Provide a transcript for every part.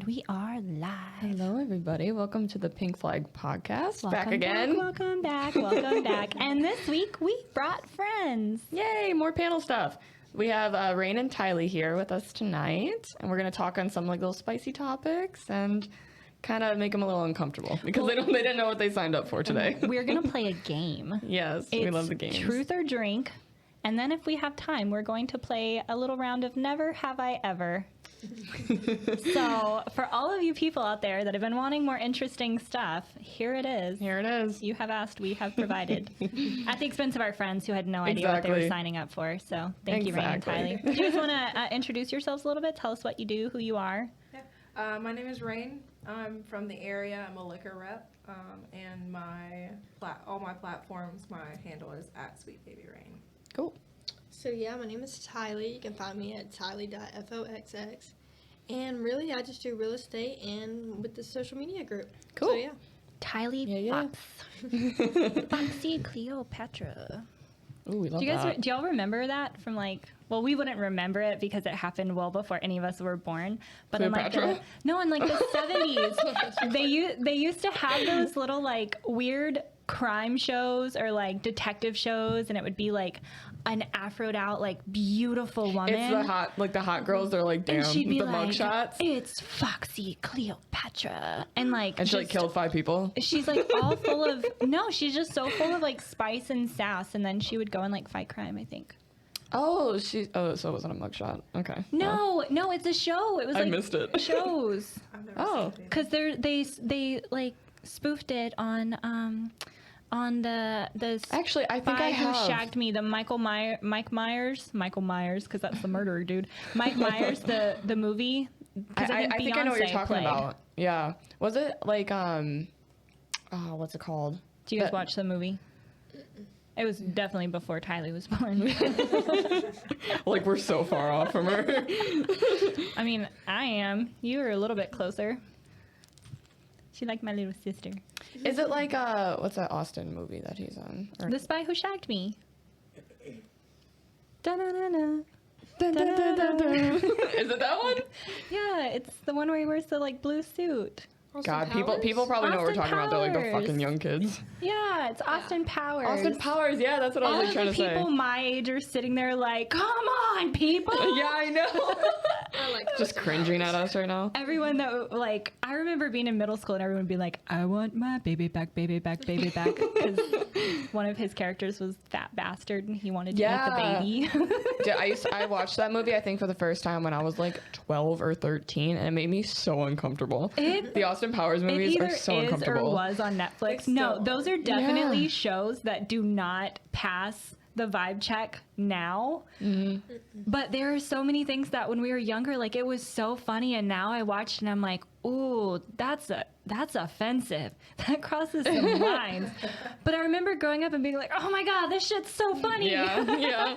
And we are live. Hello, everybody. Welcome to the Pink Flag Podcast. Back again. Welcome back. And this week we brought friends. Yay, more panel stuff. We have Rain and Tylee here with us tonight, and we're going to talk on some like little spicy topics and kind of make them a little uncomfortable because they didn't know what they signed up for today. We're going to play a game. Yes, we love the games. Truth or drink. And then if we have time, we're going to play a little round of Never Have I Ever. So for all of you people out there that have been wanting more interesting stuff, here it is. Here it is. You have asked, we have provided. At the expense of our friends who had no idea what they were signing up for. So thank you, Rain and Tylee. Do you guys want to introduce yourselves a little bit? Tell us what you do, who you are. Yeah. My name is Rain. I'm from the area. I'm a liquor rep. And all my platforms, my handle is @SweetBabyRain. Cool. So yeah, my name is Tylee. You can find me at tylee.foxx. And really, I just do real estate and with the social media group. Cool. So yeah. Tylee Fox. Foxy Cleopatra. Ooh, we love that. Do y'all remember that from we wouldn't remember it because it happened well before any of us were born. But Cleopatra? in the 70s, they used to have those little weird crime shows or detective shows, and it would be an afroed out beautiful woman. It's the hot girls. They're damn, and she'd be the mugshots. It's Foxy Cleopatra, and she killed 5 people. She's all full of she's just so full of spice and sass, and then she would go and fight crime, I think. So it wasn't a mugshot. Okay. No, it's a show. It was I missed it. Shows. Because they spoofed it on the Actually, I think Spy I have. Who Shagged Me, the Michael Myers, because that's the murderer dude. Mike Myers, the movie. I think I know what you're talking played. about. Yeah. Was it what's it called? Do you guys watch the movie? It was definitely before Tylee was born. We're so far off from her. I mean, I am. You were a little bit closer. She like my little sister. Is it what's that Austin movie that he's on? The Spy Who Shagged Me. Da-na-na-na. Dun, dun, dun, dun, dun. Is it that one? Yeah, it's the one where he wears the blue suit. God, people probably know what we're talking about. They're the fucking young kids. Yeah, it's Austin Powers. Austin Powers, yeah, that's what I was trying to say. People my age are sitting there come on, people. Yeah, I know. Just cringing at us right now. Everyone that I remember being in middle school and everyone would be like, I want my baby back, baby back, baby back. Because one of his characters was Fat Bastard and he wanted to eat the baby. Yeah, I watched that movie, I think, for the first time when I was 12 or 13, and it made me so uncomfortable. The Austin Powers movies are so uncomfortable. Or was on Netflix. No, those are definitely shows that do not pass the vibe check now. Mm-hmm. But there are so many things that when we were younger, it was so funny, and now I watched and I'm like, ooh, that's offensive. That crosses some lines. But I remember growing up and being like, oh my God, this shit's so funny. Yeah.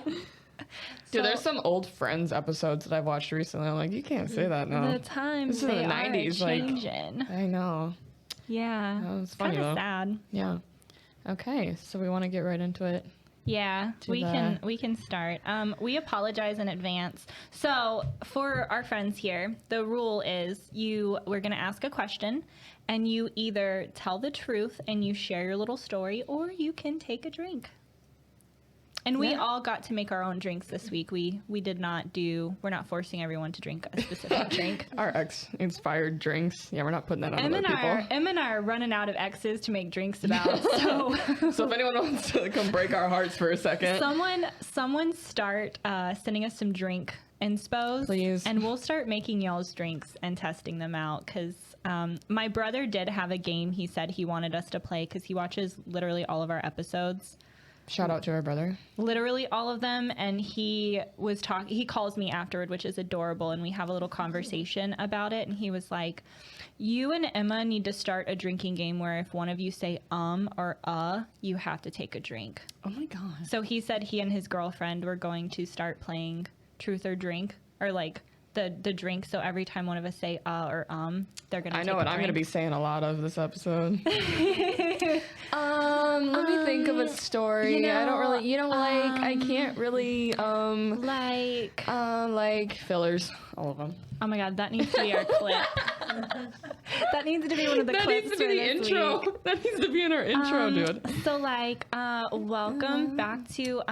Dude, there's some old Friends episodes that I've watched recently. I'm like, you can't say that now. The times this is they the 90s, are changing. I know. Yeah. It's funny though. though. Sad. Yeah. Okay, so we want to get right into it. Yeah, we can start. We apologize in advance. So for our friends here, the rule is we're going to ask a question, and you either tell the truth and you share your little story, or you can take a drink. And we all got to make our own drinks this week. We're not forcing everyone to drink a specific drink. Our X-inspired drinks. Yeah, we're not putting that on other people. Em and I are running out of X's to make drinks about. So if anyone wants to come break our hearts for a second. Someone start sending us some drink inspos. Please. And we'll start making y'all's drinks and testing them out. Because my brother did have a game he said he wanted us to play because he watches literally all of our episodes. Shout out to our brother. Literally all of them. And he calls me afterward, which is adorable. And we have a little conversation about it. And he was like, you and Emma need to start a drinking game where if one of you say or you have to take a drink. Oh my God. So he said he and his girlfriend were going to start playing Truth or Drink, or the drink. So every time one of us say or they're gonna. I know what I'm gonna be saying a lot of this episode. Let me think of a story. I don't really, I can't really, like fillers, all of them. Oh my God, that needs to be our clip. That needs to be one of the That clips needs to be for the this intro. week. That needs to be in our intro, dude. So like, welcome back to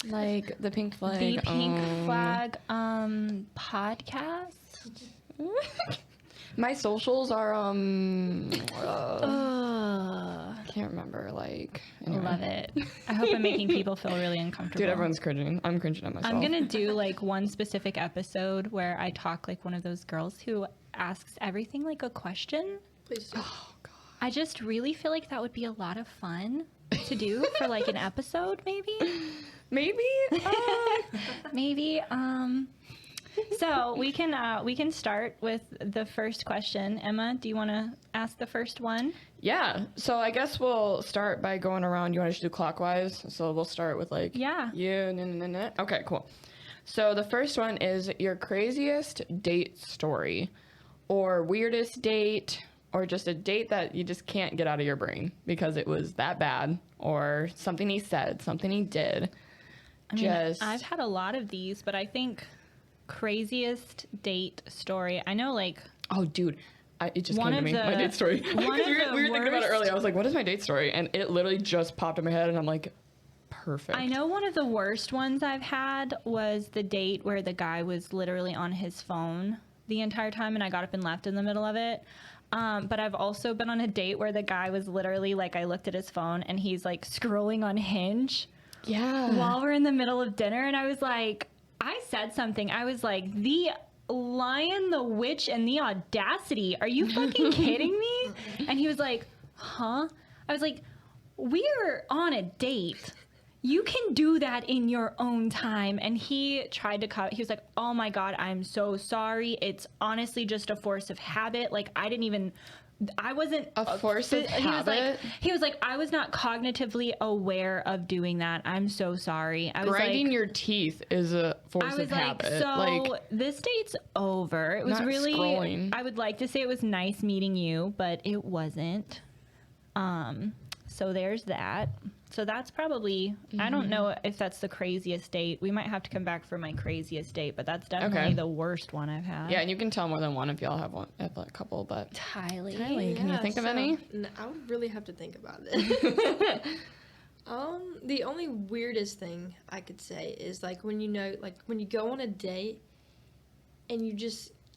Like the pink flag. the Pink Flag podcast. My socials are I Ugh. can't remember. Like, anyway. Love it. I hope I'm making people feel really uncomfortable. Dude, everyone's cringing. I'm cringing at myself. I'm gonna do like one specific episode where I talk like one of those girls who asks everything like a question. Please do. Oh god. I just really feel like that would be a lot of fun to do for like an episode, maybe. Maybe. Maybe. So we can start with the first question. Emma, do you want to ask the first one? Yeah. So I guess we'll start by going around. You want to just do clockwise? So we'll start with like Yeah. you. Okay, cool. So the first one is your craziest date story, or weirdest date, or just a date that you just can't get out of your brain because it was that bad, or something he said, something he did. I mean, I've had a lot of these, but I think craziest date story. I know like Oh, dude. It just One came to of me. My the- date story. one of we the were thinking about it worst- earlier. I was like, what is my date story? And it literally just popped in my head, and I'm like, perfect. I know one of the worst ones I've had was the date where the guy was literally on his phone the entire time and I got up and left in the middle of it. But I've also been on a date where the guy was literally like, I looked at his phone and he's like scrolling on Hinge Yeah. while we're in the middle of dinner. And I was like, I said something. I was like, the lion, the witch, and the audacity. Are you fucking kidding me? And he was like, huh? I was like, we're on a date. You can do that in your own time. And he tried to cut. He was like, oh my God, I'm so sorry. It's honestly just a force of habit. Like, I wasn't A force of habit? He was like, I was not cognitively aware of doing that. I'm so sorry. I was Grinding like, your teeth is a force I was of like, habit. so this date's over. It was Not really, scrolling. I would like to say it was nice meeting you, but it wasn't. So there's that. So that's probably, I don't know if that's the craziest date. We might have to come back for my craziest date, but that's definitely Okay. the worst one I've had. yeah, and you can tell more than one if y'all have one, have a couple. But Tylee. Tylee, can you think of any? I would really have to think about it. The only weirdest thing I could say is like when when you go on a date and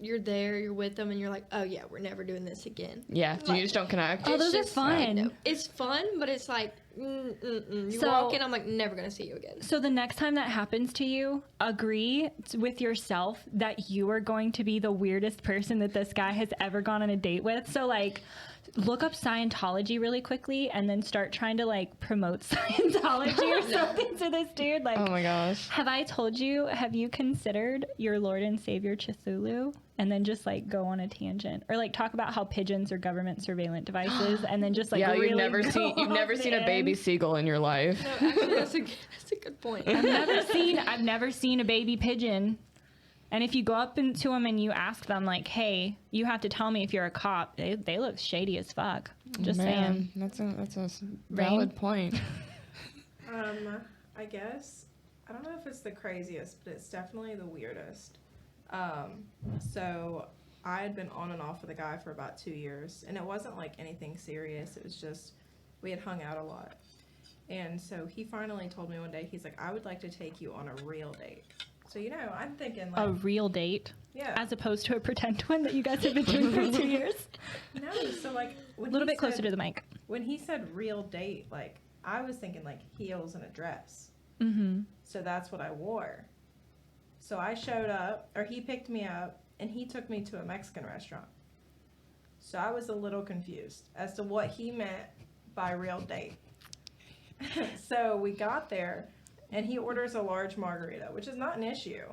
you're there, you're with them, and you're like, oh yeah, we're never doing this again. Yeah, you just don't connect. Oh, those are just fun. no, it's fun, but it's like, You So- walk in, I'm like, never gonna see you again. So the next time that happens to you, agree with yourself that you are going to be the weirdest person that this guy has ever gone on a date with. So like, look up Scientology really quickly and then start trying to like promote Scientology or something to this dude. Like, Oh my gosh. have you considered your Lord and Savior Cthulhu? And then just like go on a tangent, or like talk about how pigeons are government surveillance devices, and then just like Yeah, really you've never go seen a in. baby seagull in your life. No, actually, that's a good point. I've never seen a baby pigeon. And if you go up to them and you ask them like, "Hey, you have to tell me if you're a cop," they look shady as fuck. Just saying. that's a valid point. I guess I don't know if it's the craziest, but it's definitely the weirdest. So I had been on and off with a guy for about 2 years, and it wasn't like anything serious. It was just we had hung out a lot, and so he finally told me one day, he's like, "I would like to take you on a real date." So I'm thinking like, A real date, yeah, as opposed to a pretend one that you guys have been doing for 2 years. no. So like A little bit closer to the mic. when he said real date, like I was thinking like heels and a dress. Mm-hmm. So that's what I wore. So I showed up, or he picked me up, and he took me to a Mexican restaurant. So I was a little confused as to what he meant by real date. So we got there, and he orders a large margarita, which is not an issue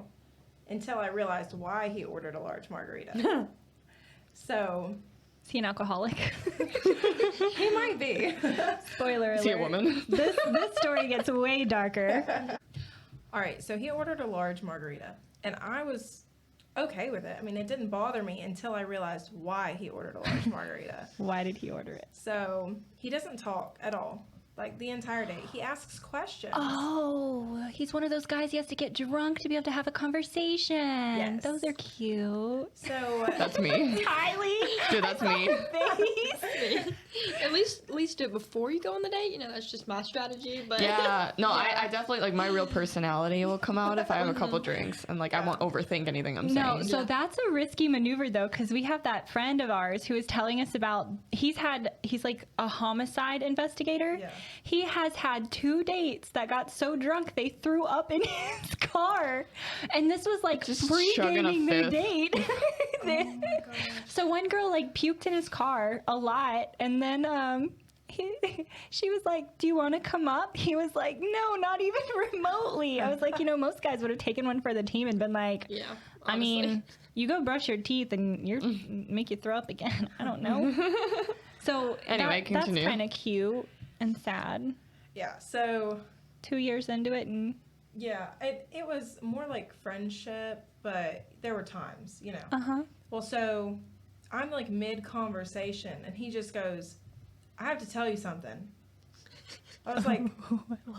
until I realized why he ordered a large margarita. So Is he an alcoholic? he might be. Spoiler alert. Is he a woman? This story gets way darker. All right, so he ordered a large margarita, and I was okay with it. I mean, it didn't bother me until I realized why he ordered a large margarita. Why did he order it? So he doesn't talk at all, like the entire day. He asks questions. Oh, he's one of those guys. He has to get drunk to be able to have a conversation. Yes. Those are cute. So That's me. Kylie. Dude, that's me. At least do it before you go on the date. You know, that's just my strategy. But Yeah, no, I definitely, like, my real personality will come out if I have a couple drinks, and, like, I won't overthink anything I'm No, saying. so that's a risky maneuver though, because we have that friend of ours who is telling us about he's like a homicide investigator. Yeah. He has had 2 dates that got so drunk they threw up in his car, and this was like Just chugging a pre-gaming their fifth. date. Oh my gosh. So one girl like puked in his car a lot, and then she was like, "Do you want to come up?" He was like, "No, not even remotely." I was like, most guys would have taken one for the team and been like, yeah. I mean, you go brush your teeth and you're make you throw up again. I don't know. So Anyway, that's continue. kind of cute and sad. Yeah, so 2 years into it, and yeah, it was more like friendship, but there were times, you know. uh-huh. Well, so I'm like mid conversation, and he just goes, "I have to tell you something." I was like,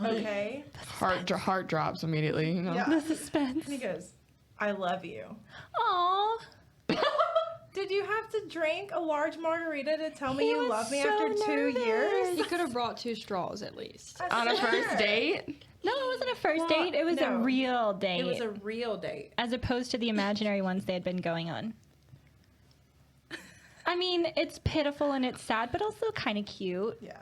"Okay." Heart drops immediately, you know? Yeah. The suspense. And he goes, "I love you." Aw. Did you have to drink a large margarita to tell me He you was love me so after 2 nervous. years? He could have brought 2 straws at least. I On a swear. first date? No, it wasn't a first Well, date. It was a no. real date. It was a real date. as opposed to the imaginary ones they had been going on. I mean, it's pitiful and it's sad, but also kind of cute. Yeah.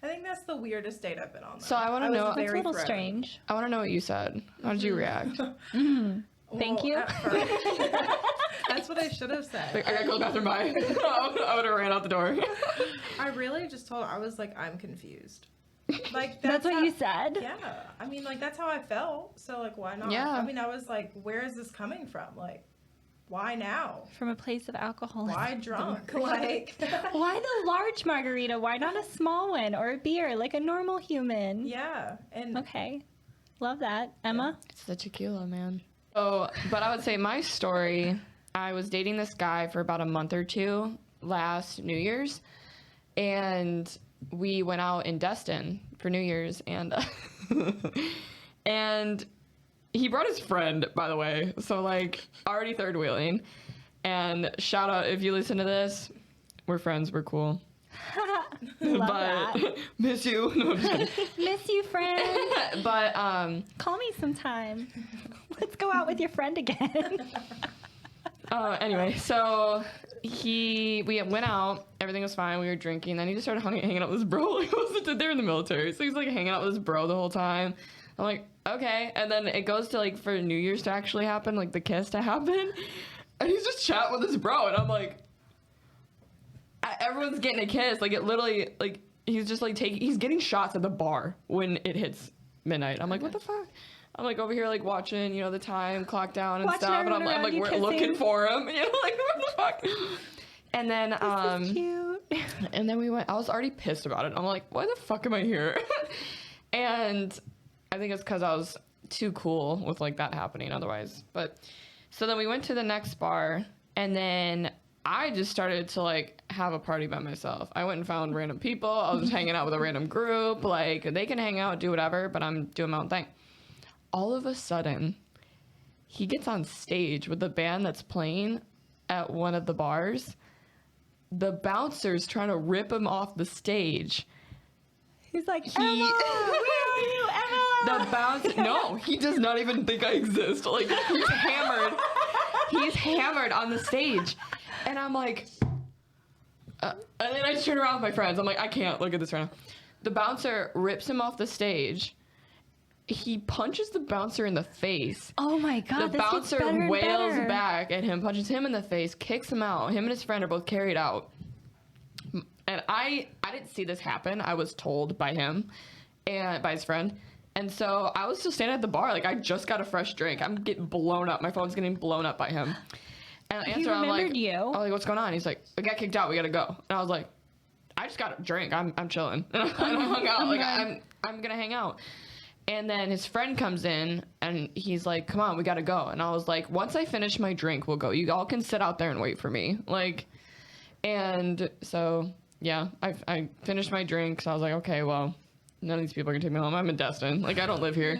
I think that's the weirdest date I've been on. Though. So I wanna was know- It's a very little threatened. strange. I want to know what you said. How did you react? Thank Well, you. at first- that's what I should have said. Like, I gotta go to the bathroom, bye. I would have ran out the door. I really just told her, I was like, I'm confused. Like That's what how- you said? Yeah, I mean, like that's how I felt. So like, why not? Yeah. I mean, I was like, where is this coming from? Like, why now? From a place of alcohol. Why drunk? Like, Why the large margarita? Why not a small one or a beer like a normal human? yeah, and Okay. Love that. Emma? It's the tequila, man. Oh, but I would say my story, I was dating this guy for about a month or two last New Year's, and we went out in Destin for New Year's, and and he brought his friend, by the way, so like already third wheeling. And shout out if you listen to this, we're friends, we're cool. Love but that. miss you. No, I'm just kidding. Miss you, friend. But Call me sometime. Let's go out with your friend again. Anyway, so we went out, everything was fine, we were drinking, then he just started hanging out with his bro. Like, they're in the military, so he's like hanging out with his bro the whole time. I'm like, okay, and then it goes to like for New Year's to actually happen, like the kiss to happen, and he's just chatting with his bro, and I'm like, everyone's getting a kiss, like it literally, like he's just like he's getting shots at the bar when it hits midnight. I'm like, what the fuck? I'm like over here like watching, the time clock down and Watching stuff, and I'm everyone like, around you we're looking kissing. for him, like what the fuck? And then This is cute. and then we went. I was already pissed about it. I'm like, why the fuck am I here? And I think it's because I was too cool with like that happening otherwise. But so then we went to the next bar, and then I just started to like have a party by myself. I went and found random people. I was just hanging out with a random group. Like they can hang out, do whatever, but I'm doing my own thing. All of a sudden, he gets on stage with the band that's playing at one of the bars. The bouncer's trying to rip him off the stage. He's like, He- Emma, where are you, Emma? The bouncer, no, he does not even think I exist. Like, he's hammered. He's hammered on the stage. And I'm like, and then I just turn around with my friends. I'm like, I can't look at this right now. The bouncer rips him off the stage. He punches the bouncer in the face. Oh my God, The this gets bouncer better and wails better. back at him, punches him in the face, kicks him out. Him and his friend are both carried out. And I didn't see this happen. I was told by him and by his friend. And so I was still standing at the bar. Like, I just got a fresh drink. I'm getting blown up. My phone's getting blown up by him. And I He answer, I'm like, remembered you. I'm like, what's going on? He's like, we got kicked out. We got to go. And I was like, I just got a drink. I'm chilling. And I hung out. Like, I'm going to hang out. And then his friend comes in and he's like, come on, we got to go. And I was like, once I finish my drink, we'll go. You all can sit out there and wait for me. Like, and so, yeah, I finished my drink. So I was like, okay, well, none of these people are going to take me home. I'm in Destin. Like, I don't live here.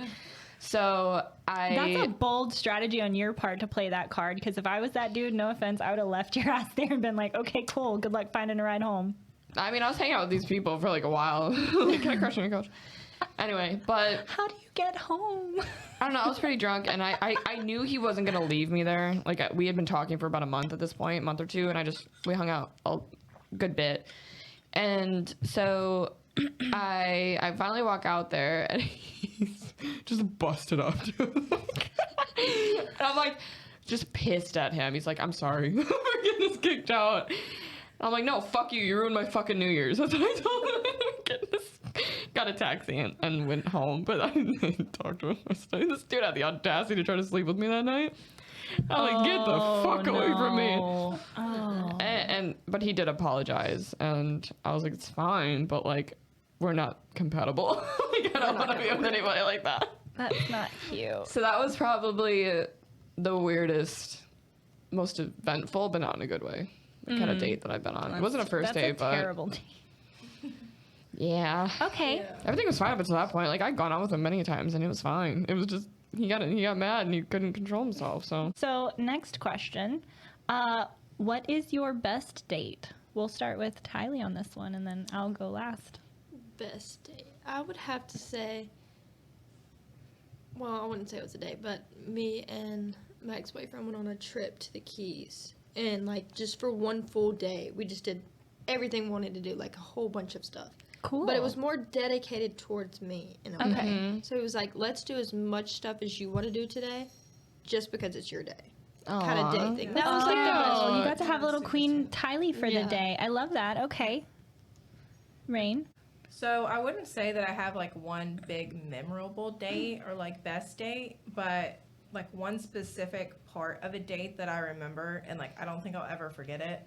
So That's a bold strategy on your part to play that card, because if I was that dude, no offense, I would have left your ass there and been like, okay, cool, good luck finding a ride home. I mean, I was hanging out with these people for like a while. Like, can I crush on your couch? Anyway, but How do you get home? I don't know. I was pretty drunk, and I knew he wasn't gonna leave me there. Like, we had been talking for about a month at this point, month or two, and we hung out a good bit. And so I finally walk out there, and he's just busted up. And I'm like, just pissed at him. He's like, I'm sorry for getting this kicked out. I'm like, no, fuck you. You ruined my fucking New Year's. That's what I told him. Got a taxi and went home, but I didn't talk to him. This dude had the audacity to try to sleep with me that night. I'm like, get the fuck away from me. Oh. But he did apologize, and I was like, it's fine, but like, we're not compatible. Like, I don't want to be with anybody like that. That's not cute. So that was probably the weirdest, most eventful, but not in a good way, kind of date that I've been on. It wasn't a first date, but terrible date. yeah. Okay. Yeah. Everything was fine up until that point. Like, I'd gone out with him many times, and it was fine. It was just he got mad and he couldn't control himself. So next question, what is your best date? We'll start with Tylee on this one, and then I'll go last. Best date. I would have to say, well, I wouldn't say it was a date, but me and my ex-boyfriend went on a trip to the Keys. And, like, just for one full day, we just did everything we wanted to do, like a whole bunch of stuff. Cool. But it was more dedicated towards me in a way. Okay. So it was like, let's do as much stuff as you want to do today, just because it's your day. Kind of day thing. That was like the best Oh, one. you got to have a little Super Queen sweet. Tylee for the Yeah. day. I love that. Okay. Rain. So I wouldn't say that I have like one big memorable date or like best date, but like one specific part of a date that I remember and like I don't think I'll ever forget it.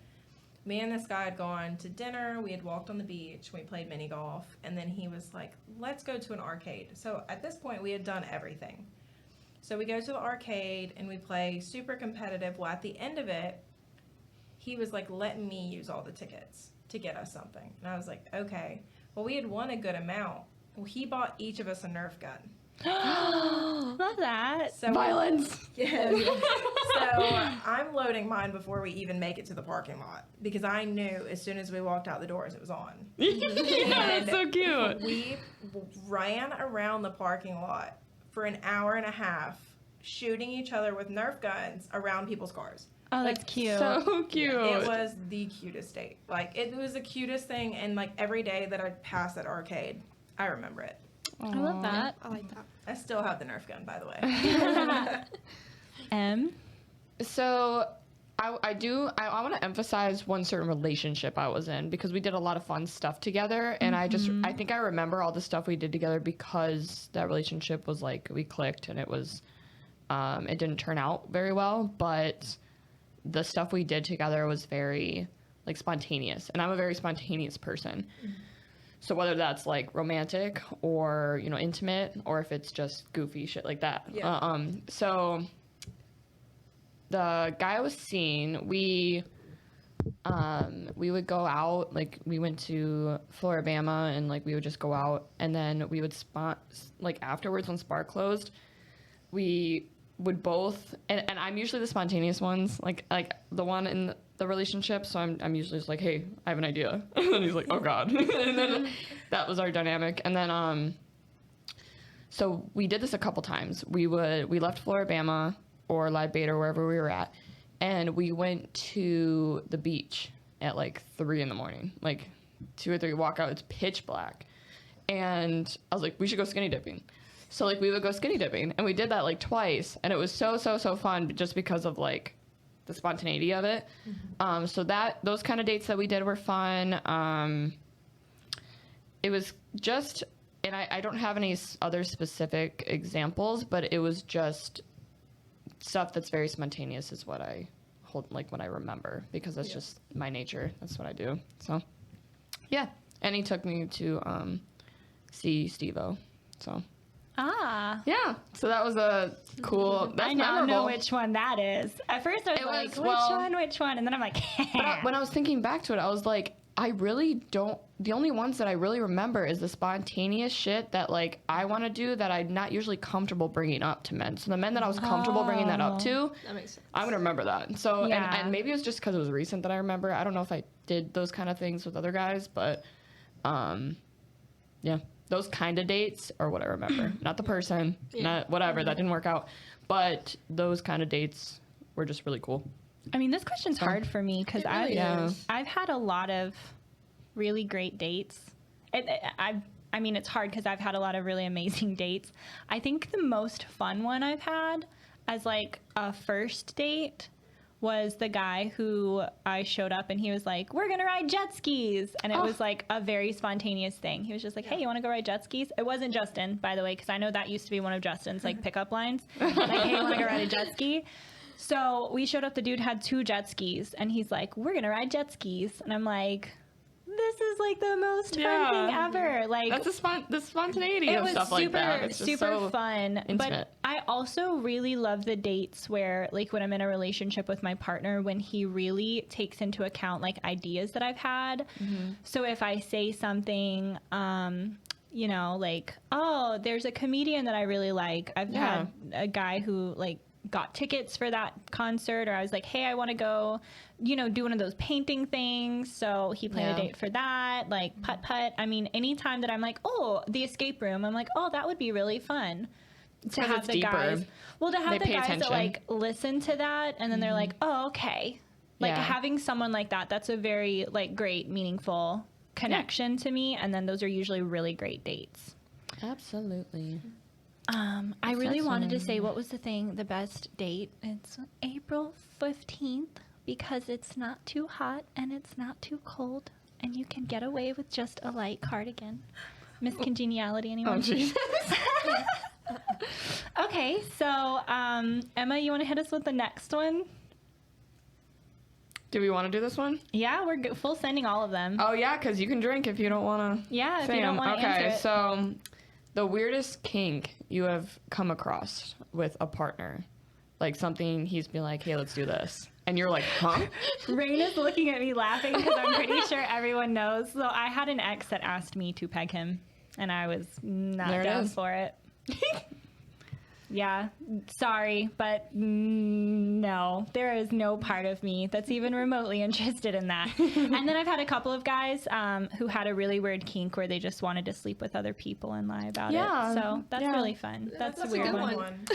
Me and this guy had gone to dinner, we had walked on the beach, we played mini golf, and then he was like, let's go to an arcade. So at this point we had done everything. So we go to the arcade and we play super competitive. Well, at the end of it, he was like letting me use all the tickets to get us something. And I was like, okay. Well, we had won a good amount. Well, he bought each of us a Nerf gun. Love that. So Violence. Yeah. So I'm loading mine before we even make it to the parking lot because I knew as soon as we walked out the doors it was on. Yeah, that's so cute. We ran around the parking lot for an hour and a half, shooting each other with Nerf guns around people's cars. Oh, that's Like, cute. So cute. It was the cutest date. Like, it was the cutest thing, and like every day that I pass that arcade, I remember it. I love that. I like that. I still have the Nerf gun, by the way. M. So I want to emphasize one certain relationship I was in because we did a lot of fun stuff together, and I think I remember all the stuff we did together because that relationship was like we clicked, and it was it didn't turn out very well, but the stuff we did together was very like spontaneous, and I'm a very spontaneous person. So whether that's like romantic or, you know, intimate, or if it's just goofy shit like that. Yeah. So the guy I was seeing, we would go out, like we went to Floribama, and like we would just go out, and then we would like afterwards when Spark closed, we would both, and I'm usually the spontaneous ones, like the one in the relationship, so I'm usually just like, hey, I have an idea. And then he's like, oh god. And then that was our dynamic. And then so we did this a couple times. We left Floribama or Live Bait or wherever we were at, and we went to the beach at like 3 a.m, like 2 or 3, walk out, it's pitch black, and I was like, we should go skinny dipping. So like we would go skinny dipping, and we did that like twice, and it was so fun just because of like the spontaneity of it. So those kind of dates that we did were fun. It was just, and I don't have any other specific examples, but it was just stuff that's very spontaneous is what I hold, like what I remember, because that's just my nature. That's what I do. So yeah, and he took me to see Steve-O. So Ah. yeah, so that was a cool. That's I now memorable. know which one that is. At first I was It like, was, well- which one? And then I'm like, But when I was thinking back to it, I was like, I really don't. The only ones that I really remember is the spontaneous shit that like I want to do that I'm not usually comfortable bringing up to men. So the men that I was comfortable bringing that up to, That makes sense. I'm gonna remember that. So Yeah. and maybe it was just because it was recent that I remember. I don't know if I did those kind of things with other guys, but yeah, those kind of dates are what I remember. Not the person, not whatever that didn't work out, but those kind of dates were just really cool. I mean, this question's hard for me because really Yeah. is. I've had a lot of really great dates. I mean, it's hard because I've had a lot of really amazing dates. I think the most fun one I've had as like a first date was the guy who I showed up and he was like, "We're gonna ride jet skis," and it was like a very spontaneous thing. He was just like, "Hey, you want to go ride jet skis?" It wasn't Justin, by the way, because I know that used to be one of Justin's like pickup lines, like, "Hey, you want to go ride a jet ski?" So we showed up. The dude had 2 jet skis, and he's like, "We're gonna ride jet skis," and I'm like, "This is like the most fun Yeah. thing ever!" Like, That's the spontaneity it of was stuff super, like that. It's just super so fun. intimate. But I also really love the dates where, like, when I'm in a relationship with my partner, when he really takes into account like ideas that I've had. So if I say something, you know, like, "Oh, there's a comedian that I really like." I've Yeah. had a guy who like got tickets for that concert, or I was like, "Hey, I want to go, you know, do one of those painting things." So he planned Yeah. a date for that, like putt. I mean, anytime that I'm like, "Oh, the escape room," I'm like, "Oh, that would be really fun." To 'cause have it's the deeper. guys, well, to have They the pay guys that attention. like listen to that, and then they're like, "Oh, okay." Like Yeah. having someone like that, that's a very like great, meaningful connection to me, and then those are usually really great dates. Absolutely. I really wanted to say what was the best date. It's April 15th because it's not too hot and it's not too cold, and you can get away with just a light cardigan. Miss Congeniality, Oh, anyone? jeez. Okay, so Emma, you want to hit us with the next one? Do we want to do this one? Yeah, we're full sending all of them. Oh, yeah, because you can drink if you don't want to. Yeah, if you don't want to Okay, answer it. so the weirdest kink you have come across with a partner, like something he's been like, "Hey, let's do this," and you're like, "Huh?" Rain is looking at me laughing because I'm pretty sure everyone knows. So I had an ex that asked me to peg him, and I was not There it down is. for it. Yeah, sorry, but no, there is no part of me that's even remotely interested in that. And then I've had a couple of guys who had a really weird kink where they just wanted to sleep with other people and lie about Yeah, it. So that's yeah. really fun. That's, That's a a weird good one. one.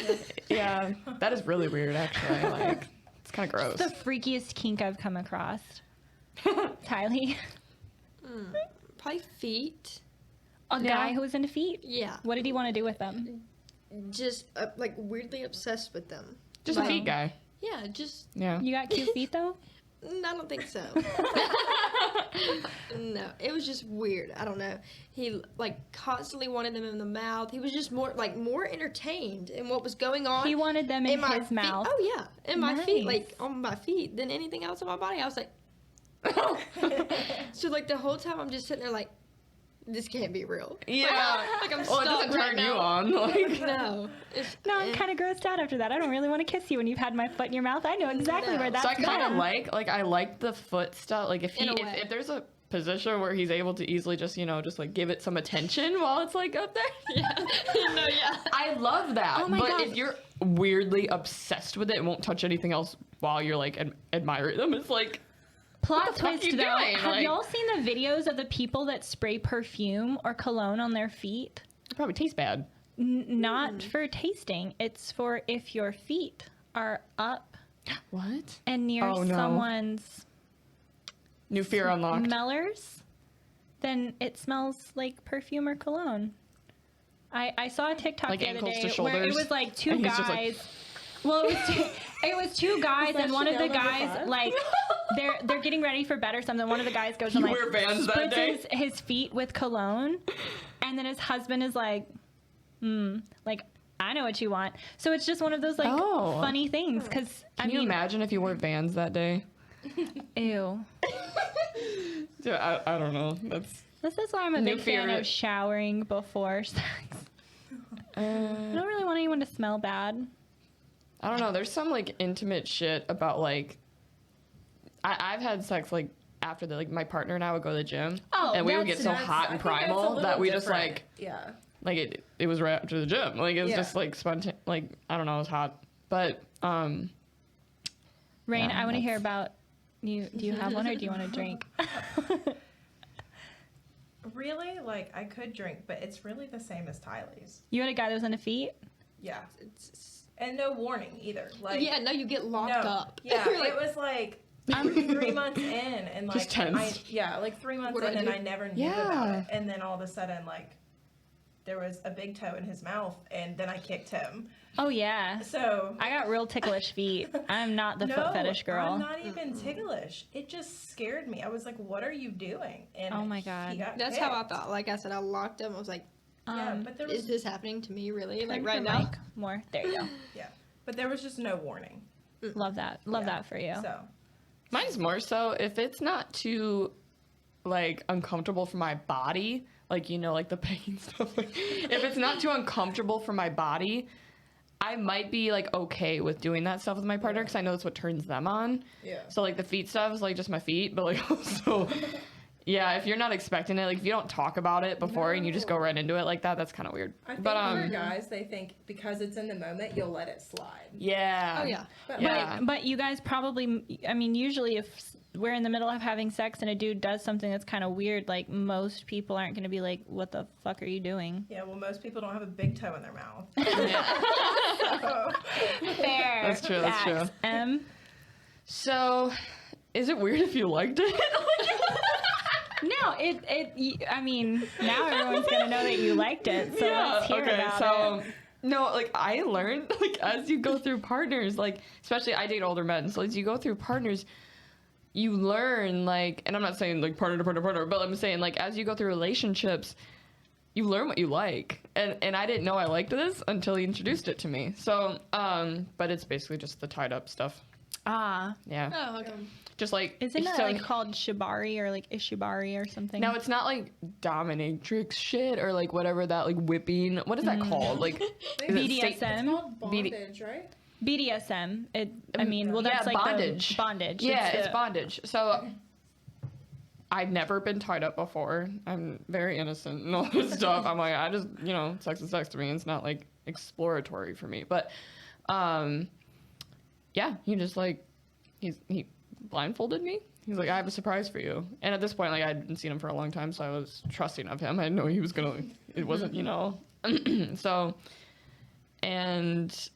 Yeah, that is really weird, actually. Like, it's kind of gross. The freakiest kink I've come across. Tylee, Probably feet. a Yeah. guy who was into feet. Yeah. What did he want to do with them? Just like weirdly obsessed with them. Just a Like, feet guy. Yeah, just Yeah. You got cute feet though? I don't think so. No, it was just weird. I don't know. He like constantly wanted them in the mouth. He was just more entertained in what was going on. He wanted them in my his feet. mouth. Oh yeah, in my feet, Nice. like on my feet, than anything else on my body. I was like, so like the whole time I'm just sitting there like, this can't be real. Yeah. Like I'm Well, it stuck doesn't right turn you now. on. Like, No. It's, No, I'm kind of grossed out after that. I don't really want to kiss you when you've had my foot in your mouth. I know exactly No. where that's so I kind of been. I like the foot stuff. Like if In a way. if there's a position where he's able to easily just just like give it some attention while it's like up there. yeah. No, yeah. I love that. Oh my but God. if you're weirdly obsessed with it and won't touch anything else while you're like admiring them, it's like Plot What the fuck twist you though. doing? Have Like- y'all seen the videos of the people that spray perfume or cologne on their feet? it probably tastes bad. Not for tasting. It's for if your feet are up What? and near Oh, no. someone's New fear unlocked. smellers, then it smells like perfume or cologne. I saw a TikTok Like the other ankles to day where it shoulders? was like two And he's just guys. like- Well, it was two guys, and one of the Chanel number guys 5? like they're getting ready for bed or something. One of the guys goes and You like wear Vans that day? spritzes his feet with cologne, and then his husband is like, like I know what you want. So it's just one of those like Oh. funny things because I Can you mean, imagine if you wore Vans that day? ew. Yeah, I don't know. That's This is why I'm a New big fan fear. of showering before sex. I don't really want anyone to smell bad. I don't know. There's some like intimate shit about like I've had sex like after my partner and I would go to the gym, Oh, and we would get so That's- hot I and think that's a primal little that we just different. Yeah. it was right after the gym. Like it was Yeah. just spontaneous. Like I don't know, it was hot. But Rain, Yeah, I want to hear that's- about you. Do you have one or do you want to drink? Really, I could drink, but it's really the same as Tylee's. You had a guy that was on the feet? Yeah. It's, And no warning either. yeah, no, you get locked no. up. Yeah, You're it was I'm 3 months in, and Just tense. 3 months What do in, I and do? I never knew Yeah. about it. And then all of a sudden, there was a big toe in his mouth, and then I kicked him. Oh, yeah. So I got real ticklish feet. I'm not the foot fetish girl. I'm not even ticklish. It just scared me. I was like, "What are you doing?" And Oh my God. he got That's how I kicked. thought. Like I said, I locked him. I was like, Yeah, but there is was this happening to me really? Like Turn right your now? mic more. There you go. but there was just no warning. Love that. Love Yeah. that for you. So mine's more so if it's not too uncomfortable for my body, the pain stuff. If it's not too uncomfortable for my body, I might be okay with doing that stuff with my partner because I know that's what turns them on. yeah. So the feet stuff is just my feet, but also, yeah, if you're not expecting it, if you don't talk about it before and you just go right into it like that, that's kind of weird. I think But for guys, they think because it's in the moment, you'll let it slide. yeah. Oh yeah. But Yeah. But you guys probably, I mean, usually if we're in the middle of having sex and a dude does something that's kind of weird, most people aren't going to be like, what the fuck are you doing? yeah, well, most people don't have a big toe in their mouth. Fair. That's true, that's true. true. So, is it weird if you liked it? No, I mean, now everyone's going to know that you liked it, so let's hear about it. No, I learned, as you go through partners, especially I date older men, so as you go through partners, you learn, and I'm not saying, partner to partner, but I'm saying, as you go through relationships, you learn what you like. And I didn't know I liked this until he introduced it to me. So, but it's basically just the tied up stuff. Ah. Yeah. Oh, okay. Just Isn't it so- called shibari or ishibari or something? No, it's not dominatrix shit or whatever that whipping. What is that called? Is it BDSM? It's called bondage, right? BDSM. That's yeah, bondage. The bondage. Yeah, it's the- bondage. So I've never been tied up before. I'm very innocent and all this stuff. I'm I just sex is sex to me. It's not exploratory for me. But yeah, he just he blindfolded me. He's I have a surprise for you. And at this point, I hadn't seen him for a long time, so I was trusting of him. I didn't know he was gonna. It wasn't, so. And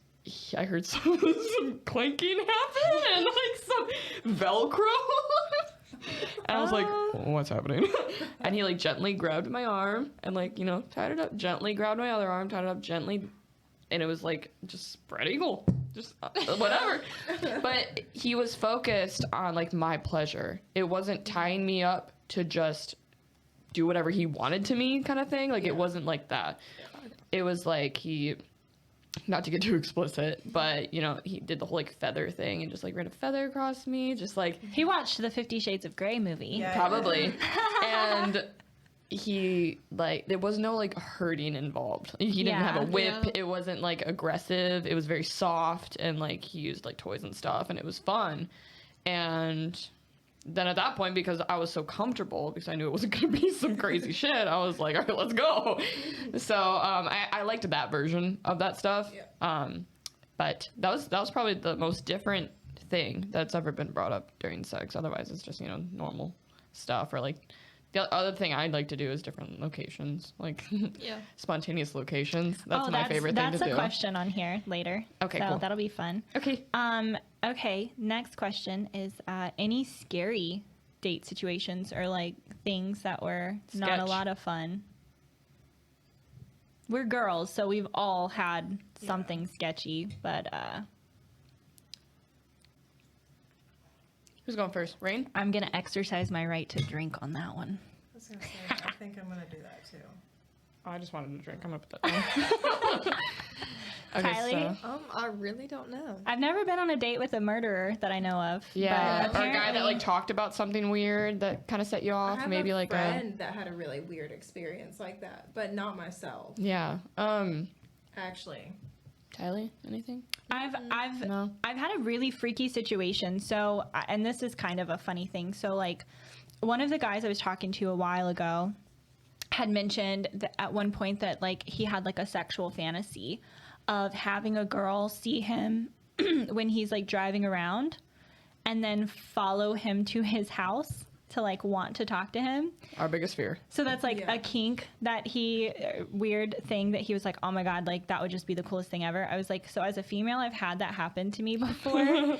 I heard some clanking happen and some Velcro. And I was what's happening? And he like grabbed my arm and tied it up, gently grabbed my other arm, tied it up gently. And it was just spread eagle, just whatever. But he was focused on my pleasure. It wasn't tying me up to just do whatever he wanted to me kind of thing. It wasn't like that. It was he, not to get too explicit, but he did the whole feather thing and just ran a feather across me, just He watched the 50 Shades of Grey movie. Yeah. probably. And he there was no hurting involved. He didn't have a whip. Yeah. It wasn't aggressive. It was very soft and he used toys and stuff and it was fun. And then at that point, because I was so comfortable, because I knew it wasn't gonna be some crazy shit, I was all right, let's go. So I liked that version of that stuff. Yeah. But that was probably the most different thing that's ever been brought up during sex. Otherwise it's just normal stuff. Or the other thing I'd like to do is different locations, Yeah. spontaneous locations. That's my favorite thing to That's do. a question on here later. Okay, so cool. that'll be fun. Okay. Okay, next question is any scary date situations or things that were not a Sketch. lot of fun? We're girls, so we've all had something sketchy, but Who's going first? Rain? I'm gonna exercise my right to drink on that one. I was gonna say, I think I'm gonna do that too. Oh, I just wanted to drink. I'm gonna put that down. Okay, Kylie? so I really don't know. I've never been on a date with a murderer that I know of. yeah, but or a guy that apparently- talked about something weird that kind of set you I off. have Maybe a friend that had a really weird experience like that, but not myself. yeah. Actually, Tylee, anything? I've No. had a really freaky situation. So, and this is kind of a funny thing. So, like, one of the guys I was talking to a while ago had mentioned that at one point that like he had like a sexual fantasy of having a girl see him when he's like driving around and then follow him to his house to like want to talk to him. Our biggest fear. So that's like Yeah. a kink that weird thing that he was like, oh my God, like that would just be the coolest thing ever. I was like, so as a female, I've had that happen to me before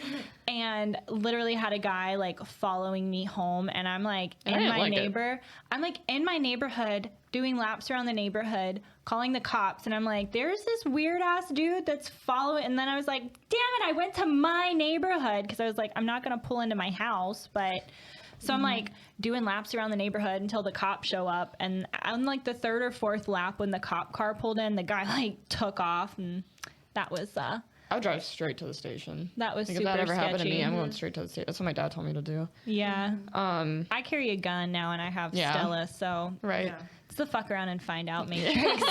and literally had a guy like following me home. And I'm like And I didn't like it. I'm like in my neighborhood doing laps around the neighborhood, calling the cops. And I'm like, there's this weird ass dude that's following. And then I was like, damn it, I went to my neighborhood. Cause I was like, I'm not going to pull into my house, but so I'm like doing laps around the neighborhood until the cops show up. And on like the third or fourth lap when the cop car pulled in, the guy like took off, and that was I'll drive straight to the station. That was like, super if that ever happened to me, sketchy. I'm going straight to the station. That's what my dad told me to do. yeah. I carry a gun now and I have Yeah. Stella, so Right. Yeah. it's the fuck around and find out matrix.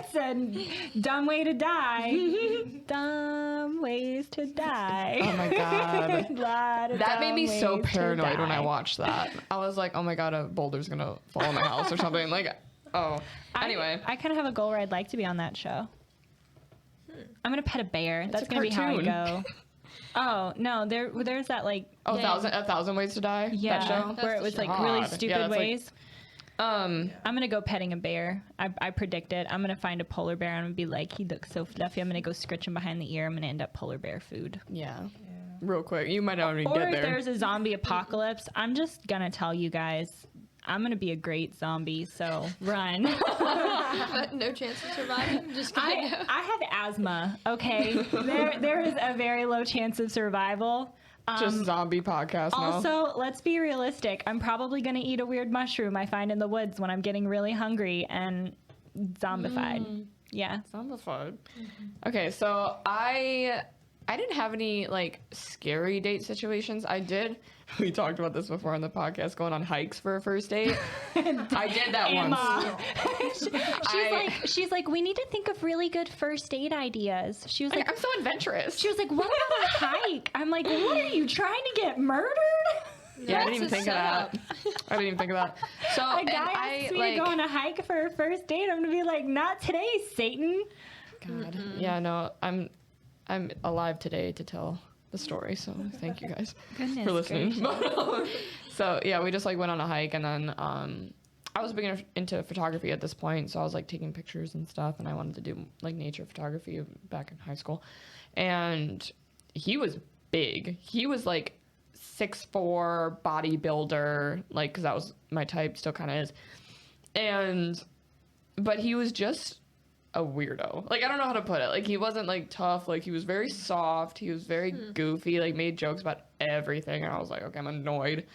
It's a dumb way to die. Dumb ways to die. Oh my God. Lot of That made dumb me so ways to paranoid when I die. watched that. I was like, oh my God, a boulder's going to fall on my house or something. Like, oh. Anyway. I kind of have a goal where I'd like to be on that show. I'm gonna pet a bear. That's a gonna be how I cartoon. go. Oh no, there's that like Oh, thing. a thousand ways to die? Yeah, That show? where it was like really God. stupid Yeah, that's like- ways. I'm gonna go petting a bear. I predict it. I'm gonna find a polar bear. I'm gonna be like, he looks so fluffy. I'm gonna go scritch him behind the ear. I'm gonna end up polar bear food. Yeah. Real quick. You might not even Or get if there. there's a zombie apocalypse, I'm just gonna tell you guys, I'm gonna be a great zombie. So run. But no chance of surviving. Just gonna go. I have asthma. Okay, there is a very low chance of survival. Just zombie podcast now. Also, let's be realistic. I'm probably going to eat a weird mushroom I find in the woods when I'm getting really hungry and zombified. Yeah. Zombified. Okay, so I didn't have any like scary date situations. I did. We talked about this before on the podcast. Going on hikes for a first date. I did that Emma. once. She's like, we need to think of really good first date ideas. She was like, I'm so adventurous. she was like, what about a hike? I'm like, what are you trying to get murdered? Yeah, I didn't even That's a think of that. I didn't even think of that. So A and guy I asks me like. to go on a hike for a first date. I'm gonna be like, not today, Satan. God. Yeah, no, I'm alive today to tell the story. So thank you guys Goodness for listening. So yeah, we just like went on a hike, and then I was big into photography at this point, so I was like taking pictures and stuff, and I wanted to do like nature photography back in high school. And he was big. He was like 6'4", bodybuilder, like, because that was my type, still kind of is. But he was just a weirdo. Like, I don't know how to put it. Like, he wasn't like tough. Like, he was very soft. He was very goofy. Like, made jokes about everything. And I was like, okay, I'm annoyed.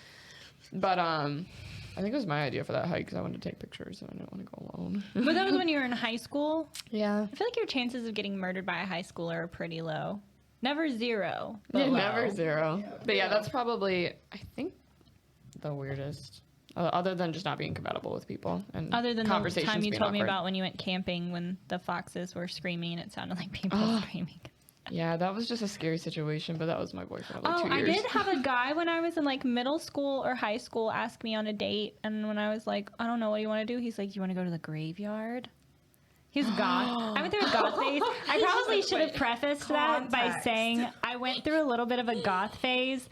But I think it was my idea for that hike because I wanted to take pictures and I didn't want to go alone. But that was when you were in high school. Yeah. I feel like your chances of getting murdered by a high schooler are pretty low. Never zero. But Yeah, low. never zero. But yeah, that's probably, I think, the weirdest. Other than just not being compatible with people and Other than the conversations time you being told me awkward. about when you went camping when the foxes were screaming and it sounded like people screaming. Yeah, that was just a scary situation, but that was my boyfriend of like 2 I years. did have a guy when I was in like middle school or high school ask me on a date, and when I was like, I don't know, what do you want to do? He's like, you want to go to the graveyard? He was goth. I went through a goth phase. I probably should have prefaced that by Context. saying I went through a little bit of a goth phase.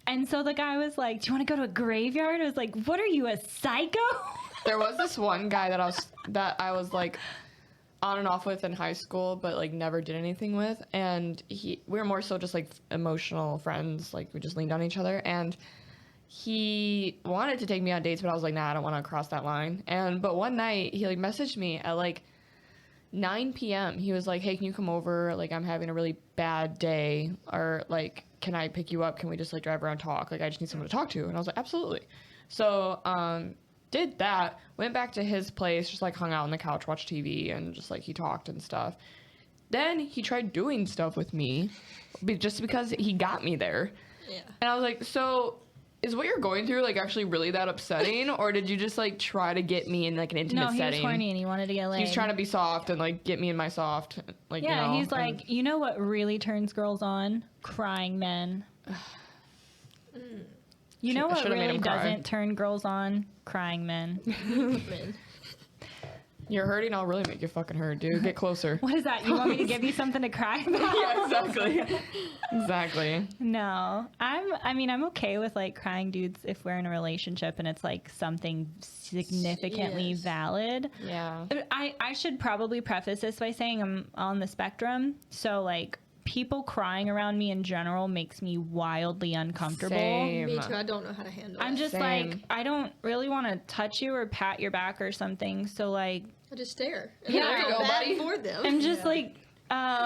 And so the guy was like, do you want to go to a graveyard? I was like, what are you, a psycho? There was this one guy that I was like on and off with in high school, but like never did anything with. And we were more so just like emotional friends. Like we just leaned on each other. And he wanted to take me on dates, but I was like, nah, I don't want to cross that line. But one night he like messaged me at like 9 p.m. He was like, hey, can you come over? Like, I'm having a really bad day. Or like, can I pick you up? Can we just like drive around, talk? Like, I just need someone to talk to. And I was like, absolutely. So, did that, went back to his place, just like hung out on the couch, watched TV, and just like he talked and stuff. Then he tried doing stuff with me just because he got me there. Yeah. And I was like, so is what you're going through like actually really that upsetting, or did you just like try to get me in like an intimate No, he setting? was horny and he wanted to get laid. He's trying to be soft and like get me in my soft, like Yeah, you know, he's like, and- you know what really turns girls on? Crying men. You know I what should've made really him cry. doesn't turn girls on? Crying men. Man. You're hurting. I'll really make you fucking hurt, dude. Get closer. What is that? You want me to give you something to cry about? Yeah, exactly. Exactly. No, I'm okay with like crying dudes if we're in a relationship and it's like something significantly Yes. valid. Yeah. I should probably preface this by saying I'm on the spectrum. So like people crying around me in general makes me wildly uncomfortable. Same. Me too. I don't know how to handle I'm it. just Same. like, I don't really want to touch you or pat your back or something. So like, I just stare. And Yeah, I there you feel go, bad buddy. for them. I'm just Yeah. like,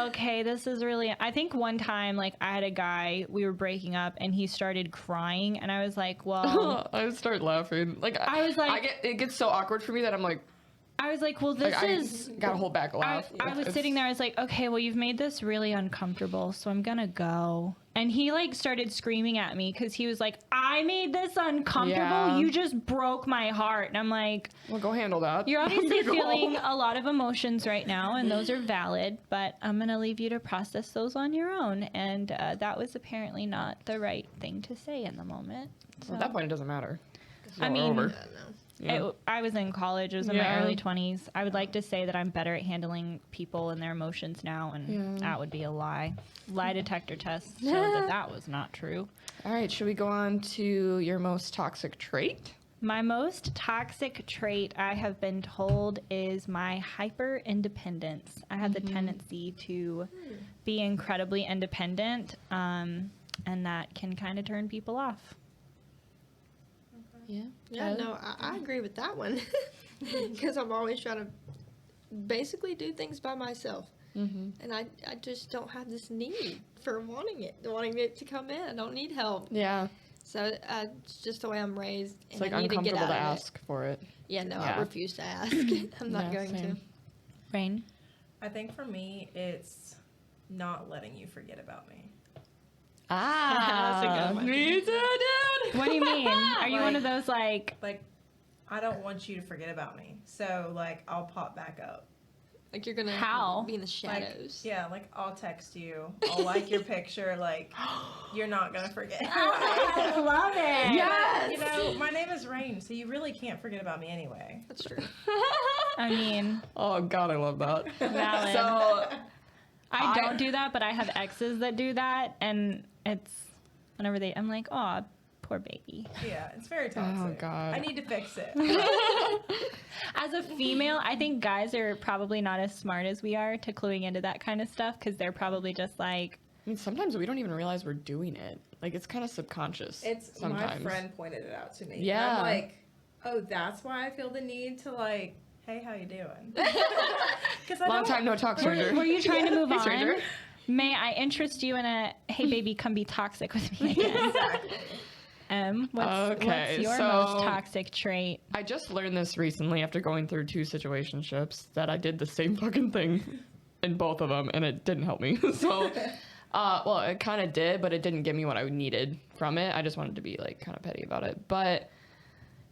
okay, this is really. I think one time, like, I had a guy, we were breaking up, and he started crying, and I was like, well, I would start laughing. Like I was like- it gets so awkward for me that I'm like this I is. gotta hold back a I, laugh. I was It's- sitting there. I was like, okay, well, you've made this really uncomfortable, so I'm gonna go. And he like started screaming at me because he was like, I made this uncomfortable. Yeah. You just broke my heart. And I'm like, Well, go handle that. you're obviously Go. feeling a lot of emotions right now, and those are valid, but I'm going to leave you to process those on your own. And that was apparently not the right thing to say in the moment. So, At that point, it doesn't matter. It's I all mean, over. I don't know. Yeah. I was in college. It was in my Yeah. early 20s. I would like to say that I'm better at handling people and their emotions now, and Yeah. that would be a lie. Lie detector tests showed that that was not true. All right, should we go on to your most toxic trait? My most toxic trait, I have been told, is my hyper independence. I have the tendency to be incredibly independent, and that can kind of turn people off. Yeah. Yeah, no, I agree with that one. Because I'm always trying to basically do things by myself. Mm-hmm. And I just don't have this need for wanting it to come in. I don't need help. Yeah. So it's just the way I'm raised. It's And like I need to get uncomfortable out to of it. ask for it. Yeah, no, Yeah. I refuse to ask. I'm not Yeah, going same. to. Rain? I think for me, it's not letting you forget about me. Ah, That's a good one. Me too, dude. What do you mean? Are you one of those like, Like, I don't want you to forget about me. So, like, I'll pop back up. Like you're going to How? be in the Like, shadows. yeah, like, I'll text you. I'll like your picture. Like, you're not going to forget. I love it. Yes. You know, my name is Rain, so you really can't forget about me anyway. That's true. I mean, Oh God, I love that. valid. So I don't do that, but I have exes that do that, and it's whenever I'm like, oh, poor baby. Yeah, it's very toxic. God. I need to fix it. As a female, I think guys are probably not as smart as we are to cluing into that kind of stuff because they're probably just like, I mean, sometimes we don't even realize we're doing it. Like it's kind of subconscious. It's sometimes. my friend pointed it out to me. Yeah. And I'm like, oh, that's why I feel the need to like, hey, how you doing? Because Long time no talk, stranger. were you trying to move Hey, on? stranger. May I interest you in a, hey baby, come be toxic with me again? Exactly. What's your so- most toxic trait? I just learned this recently after going through 2 situationships that I did the same fucking thing in both of them, and it didn't help me. So, well, it kind of did, but it didn't give me what I needed from it. I just wanted to be like kind of petty about it, but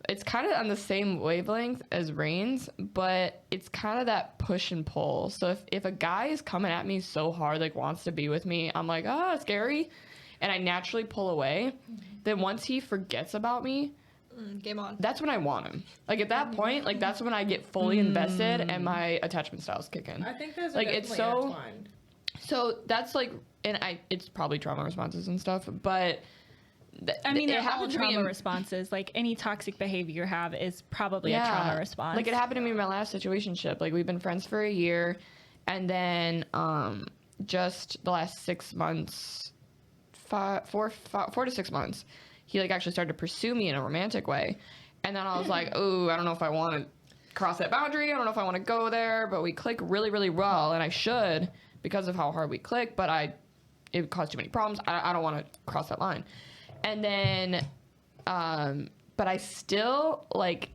it's kind of on the same wavelength as Rain's, but it's kind of that push and pull. So if a guy is coming at me so hard, like wants to be with me, I'm like, scary, and I naturally pull away. Then once he forgets about me, Game on. that's when I want him. Like at that point, like that's when I get fully invested and my attachment styles kick in. I think those are Like, it's definitely so- intertwined. So that's like, and it's probably trauma responses and stuff, but I mean, it they're all happened to me trauma in- responses. Like any toxic behavior you have is probably a trauma response. Like it happened to me in my last situationship. Like we've been friends for a year, and then just the last 6 months, 4 to 6 months, he like actually started to pursue me in a romantic way, and then I was like, oh, I don't know if I want to cross that boundary. I don't know if I want to go there, but we click really, really well, and I should because of how hard we click. But it caused too many problems. I don't want to cross that line. And then, but I still like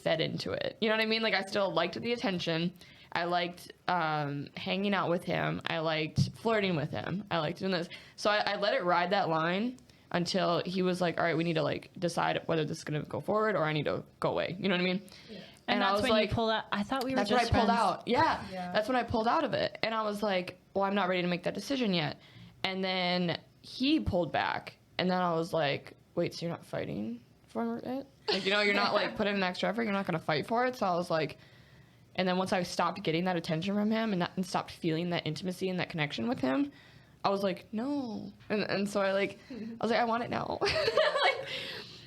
fed into it. You know what I mean? Like I still liked the attention. I liked hanging out with him. I liked flirting with him. I liked doing this. So I let it ride that line. until he was like, all right, we need to like decide whether this is going to go forward or I need to go away. You know what I mean? Yeah. And I that's was when like, you pulled out. I thought we were that's just when I pulled friends. out. Yeah, Yeah. that's when I pulled out of it. And I was like, well, I'm not ready to make that decision yet. And then he pulled back. And then I was like, wait, so you're not fighting for it? Like, you know, you're not like putting in extra effort. You're not going to fight for it. So I was like, and then once I stopped getting that attention from him and stopped feeling that intimacy and that connection with him, I was like, no. And so I was like, I want it now. Like,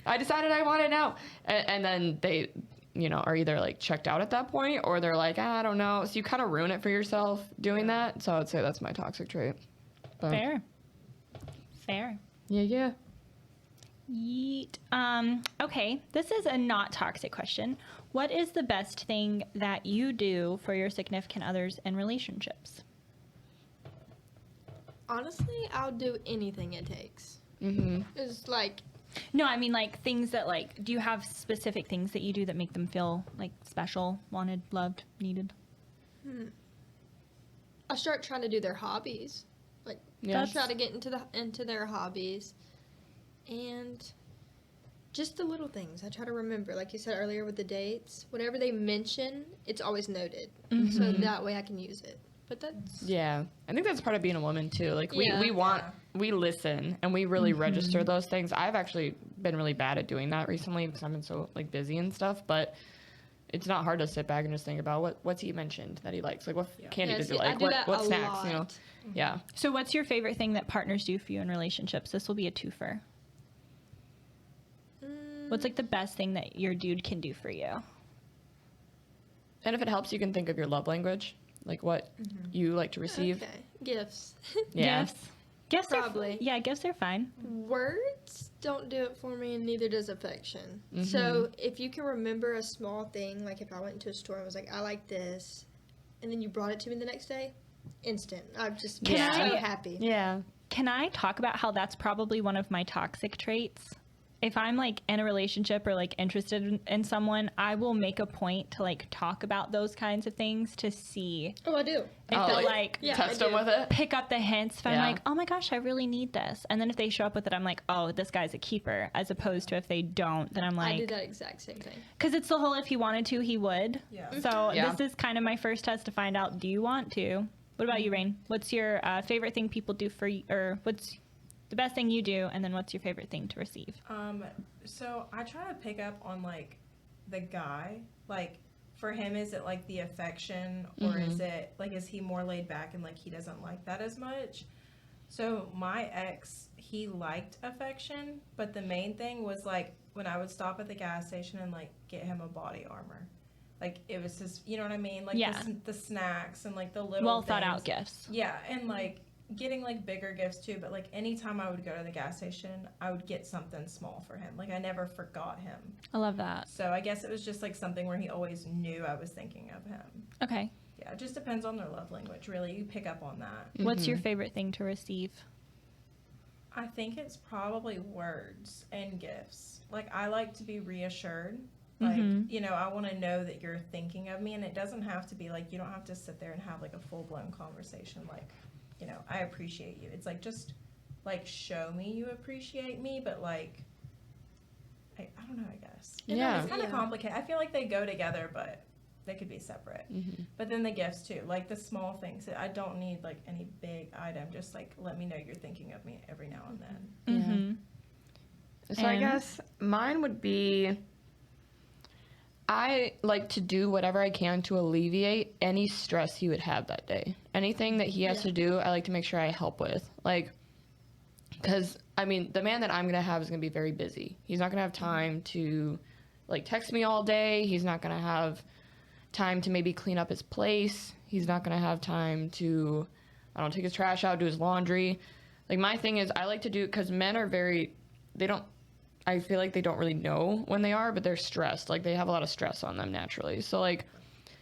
I decided I want it now. And then they, you know, are either like checked out at that point or they're like, I don't know. So you kind of ruin it for yourself doing that. So I would say that's my toxic trait. But, Fair. Yeah. Yeet. Okay, this is a not toxic question. What is the best thing that you do for your significant others in relationships? Honestly, I'll do anything it takes. Mm-hmm. It's like, No, I mean like things that like, do you have specific things that you do that make them feel like special, wanted, loved, needed? I start trying to do their hobbies. Like, Yeah. try to get into their hobbies, and just the little things. I try to remember, like you said earlier with the dates. Whatever they mention, it's always noted, so that way I can use it. But that's Yeah. I think that's part of being a woman too. Like Yeah. we listen and we really register those things. I've actually been really bad at doing that recently because I've been so like busy and stuff, but it's not hard to sit back and just think about what's he mentioned that he likes. Like what candy Yeah, does see, he I like? do that What a snacks, you know? lot. Yeah. So what's your favorite thing that partners do for you in relationships? This will be a twofer. What's like the best thing that your dude can do for you? And if it helps, you can think of your love language, like what you like to receive. okay. Gifts. Yeah. Gifts Probably. Gifts are fine. Words don't do it for me, and neither does affection. So if you can remember a small thing, like if I went into a store and was like, I like this, and then you brought it to me the next day, instant. I've just been Can so I- happy. Yeah. Can I talk about how that's probably one of my toxic traits? If I'm like in a relationship or like interested in someone, I will make a point to like talk about those kinds of things to see Oh, I do. if Oh, it like, like Yeah, Test I them do. with it. pick up the hints. If I'm Yeah. like, oh my gosh, I really need this. And then if they show up with it, I'm like, oh, this guy's a keeper. As opposed to if they don't, then I'm I do like, that exact same thing. because it's the whole if he wanted to, he would. Yeah. So Yeah. this is kind of my first test to find out, do you want to? What about you, Rain? What's your favorite thing people do for you, or what's the best thing you do, and then what's your favorite thing to receive? So I try to pick up on like the guy. Like for him, is it like the affection, or is it like, is he more laid back and like he doesn't like that as much? So my ex, he liked affection, but the main thing was like when I would stop at the gas station and like get him a body armor. Like it was just, you know what I mean? Like Yeah. the snacks and like the little Well thought out things. gifts. Yeah, and like getting like bigger gifts too, but like anytime I would go to the gas station, I would get something small for him. Like I never forgot him. I love that. So I guess it was just like something where he always knew I was thinking of him. Okay. Yeah, it just depends on their love language, really. You pick up on that. What's your favorite thing to receive? I think it's probably words and gifts. Like I like to be reassured. Like, you know, I want to know that you're thinking of me, and it doesn't have to be like, you don't have to sit there and have like a full-blown conversation like, you know, I appreciate you. It's like, just like show me you appreciate me, but like I don't know, I guess. Yeah. It's kind of Yeah. complicated. I feel like they go together, but they could be separate. But then the gifts too, like the small things. I don't need like any big item. Just like let me know you're thinking of me every now and then. Mm-hmm. So I And- guess mine would be I like to do whatever I can to alleviate any stress he would have that day. Anything that he has Yeah. to do, I like to make sure I help with. Like, because, I mean, the man that I'm going to have is going to be very busy. He's not going to have time to, like, text me all day. He's not going to have time to maybe clean up his place. He's not going to have time to, I don't know, take his trash out, do his laundry. Like, my thing is, I like to do, because men are very, they don't, I feel like they don't really know when they are, but they're stressed. Like, they have a lot of stress on them naturally. So, like,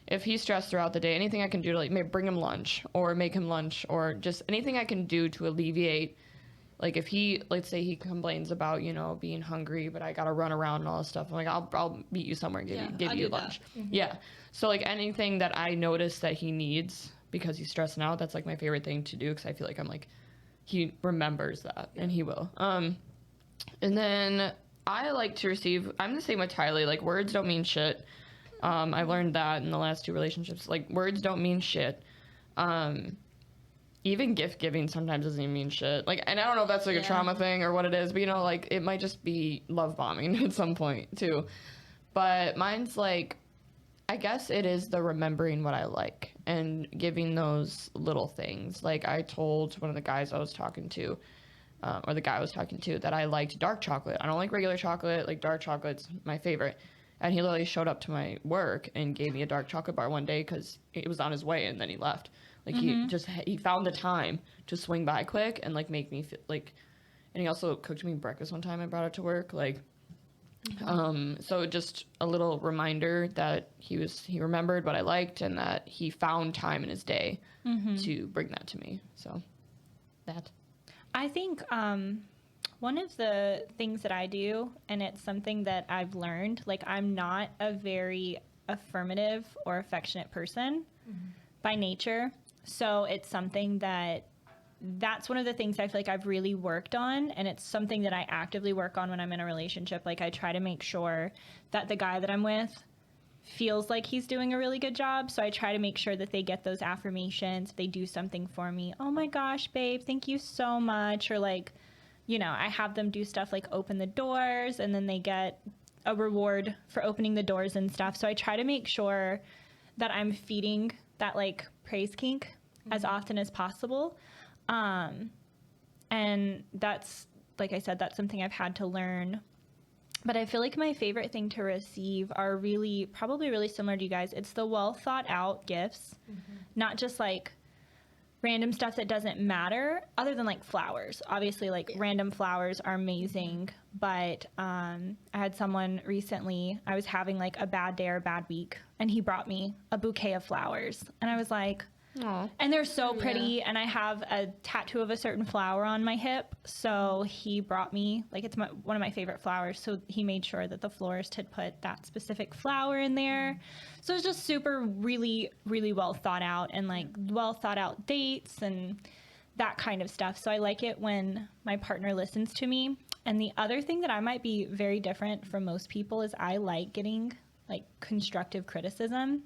if he's stressed throughout the day, anything I can do to, like, maybe bring him lunch or make him lunch or just anything I can do to alleviate, like, if he, let's say he complains about, you know, being hungry, but I got to run around and all this stuff. I'm like, I'll meet you somewhere and give I you do that. lunch. Yeah. So, like, anything that I notice that he needs because he's stressing out, that's, like, my favorite thing to do because I feel like I'm, like, he remembers that and he will. And then I like to receive, I'm the same with Tylee, like words don't mean shit. I've learned that in the last 2 relationships. Like words don't mean shit. Even gift giving sometimes doesn't even mean shit. Like, and I don't know if that's like a trauma thing or what it is, but you know, like it might just be love bombing at some point too. But mine's like, I guess it is the remembering what I like and giving those little things. Like I told one of the guys I was talking to, or the guy I was talking to, that I liked dark chocolate. I don't like regular chocolate. Like dark chocolate's my favorite. And he literally showed up to my work and gave me a dark chocolate bar one day because it was on his way and then he left. Like he found the time to swing by quick and like make me feel like, and he also cooked me breakfast one time. I brought it to work. Like, so just a little reminder that he remembered what I liked and that he found time in his day to bring that to me. So that. I think one of the things that I do, and it's something that I've learned, like I'm not a very affirmative or affectionate person by nature. So it's something that's one of the things I feel like I've really worked on. And it's something that I actively work on when I'm in a relationship. Like I try to make sure that the guy that I'm with feels like he's doing a really good job. So I try to make sure that they get those affirmations. They do something for me. Oh my gosh, babe, thank you so much. Or like, you know, I have them do stuff like open the doors and then they get a reward for opening the doors and stuff. So I try to make sure that I'm feeding that like praise kink as often as possible. And that's, like I said, that's something I've had to learn. But I feel like my favorite thing to receive are probably really similar to you guys. It's the well thought out gifts, not just like random stuff that doesn't matter other than like flowers. Obviously, like random flowers are amazing. But I had someone recently, I was having like a bad day or a bad week, and he brought me a bouquet of flowers. And I was like, Aww. and they're so pretty, and I have a tattoo of a certain flower on my hip, so he brought me, like, it's one of my favorite flowers, so he made sure that the florist had put that specific flower in there. So it's just super, really, really well thought out, and, like, well thought out dates and that kind of stuff. So I like it when my partner listens to me. And the other thing that I might be very different from most people is I like getting, like, constructive criticism.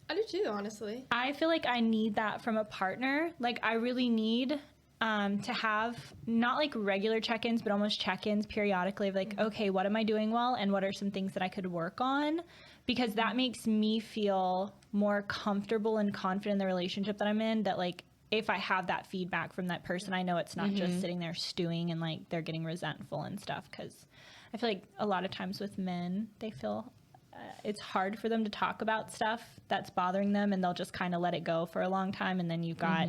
I do too, honestly. I feel like I need that from a partner. Like, I really need to have not like regular check-ins, but almost check-ins periodically of like, okay, what am I doing well? And what are some things that I could work on? Because that makes me feel more comfortable and confident in the relationship that I'm in, that like, if I have that feedback from that person, I know it's not just sitting there stewing and like they're getting resentful and stuff. Because I feel like a lot of times with men, they feel it's hard for them to talk about stuff that's bothering them, and they'll just kind of let it go for a long time, and then you've got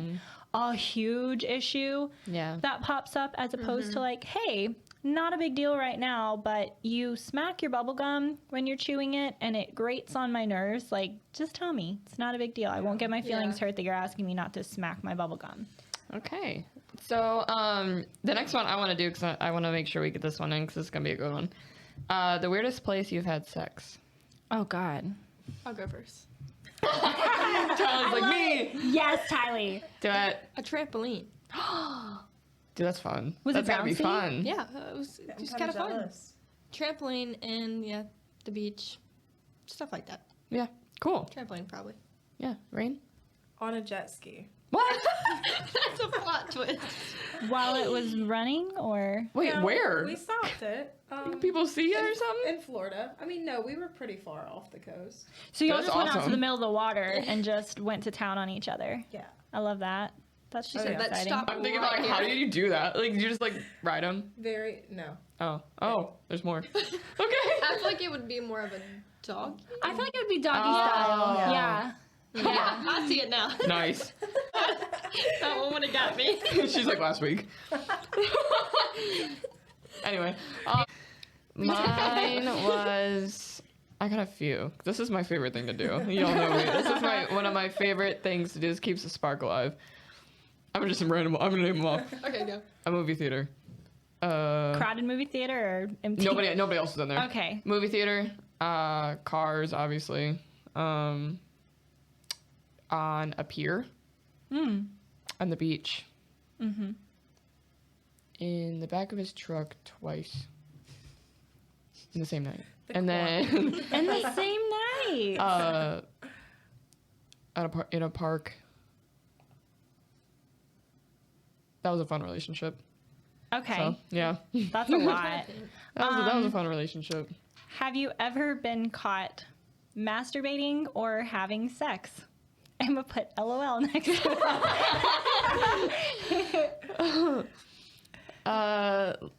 a huge issue that pops up, as opposed to like, hey, not a big deal right now, but you smack your bubble gum when you're chewing it and it grates on my nerves. Like, just tell me. It's not a big deal. I won't get my feelings hurt that you're asking me not to smack my bubble gum. Okay. So the next one I want to do, because I want to make sure we get this one in, because this is going to be a good one. The weirdest place you've had sex. Oh, God. I'll go first. Tyler's like, me! Yes, Tylee. Do it. A trampoline. Dude, that's fun. Was it that's gotta be bouncy? fun. Yeah, it was I'm just kinda kind of fun. jealous. Trampoline and, yeah, the beach. Stuff like that. Yeah. Cool. Trampoline, probably. Yeah. Rain? On a jet ski. What? That's a plot twist. While it was running, or? Wait, No, where? We stopped it. People see you or something? In Florida. I mean, no, we were pretty far off the coast. So you all That's just went out to awesome. the middle of the water and just went to town on each other. Yeah. I love that. That's just said, exciting. "Let's stop." I'm thinking about like, how did you do that? Like, did you just like ride them? No. Oh, there's more. Okay. I feel like it would be more of a dog. I feel like it would be doggy Oh. style. Yeah. Yeah. I see it now. Nice. That one would have got me. She's like last week. Anyway, mine was. I got a few. This is my favorite thing to do. You all know me. This is one of my favorite things to do. Is keeps the spark alive. I'm gonna name them off. Okay, go. A movie theater. Crowded movie theater or empty? Nobody else is in there. Okay. Movie theater. Cars, obviously. On a pier. On the beach. in the back of his truck twice in the same night. The And then In the same night. in a park. That was a fun relationship. Okay. So, yeah. That's a lot. That was a fun relationship. Have you ever been caught masturbating or having sex? I'm gonna put LOL next to it.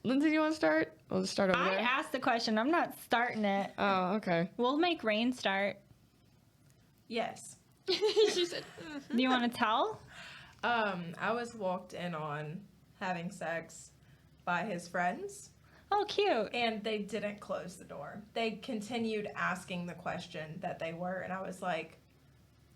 Lindsay, do you want to start? We'll just start over I there. asked the question. I'm not starting it. Oh, okay. We'll make Rain start. Yes. She said, Do you want to tell? I was walked in on having sex by his friends, Oh, cute. and they didn't close the door. They continued asking the question that they were, and I was like,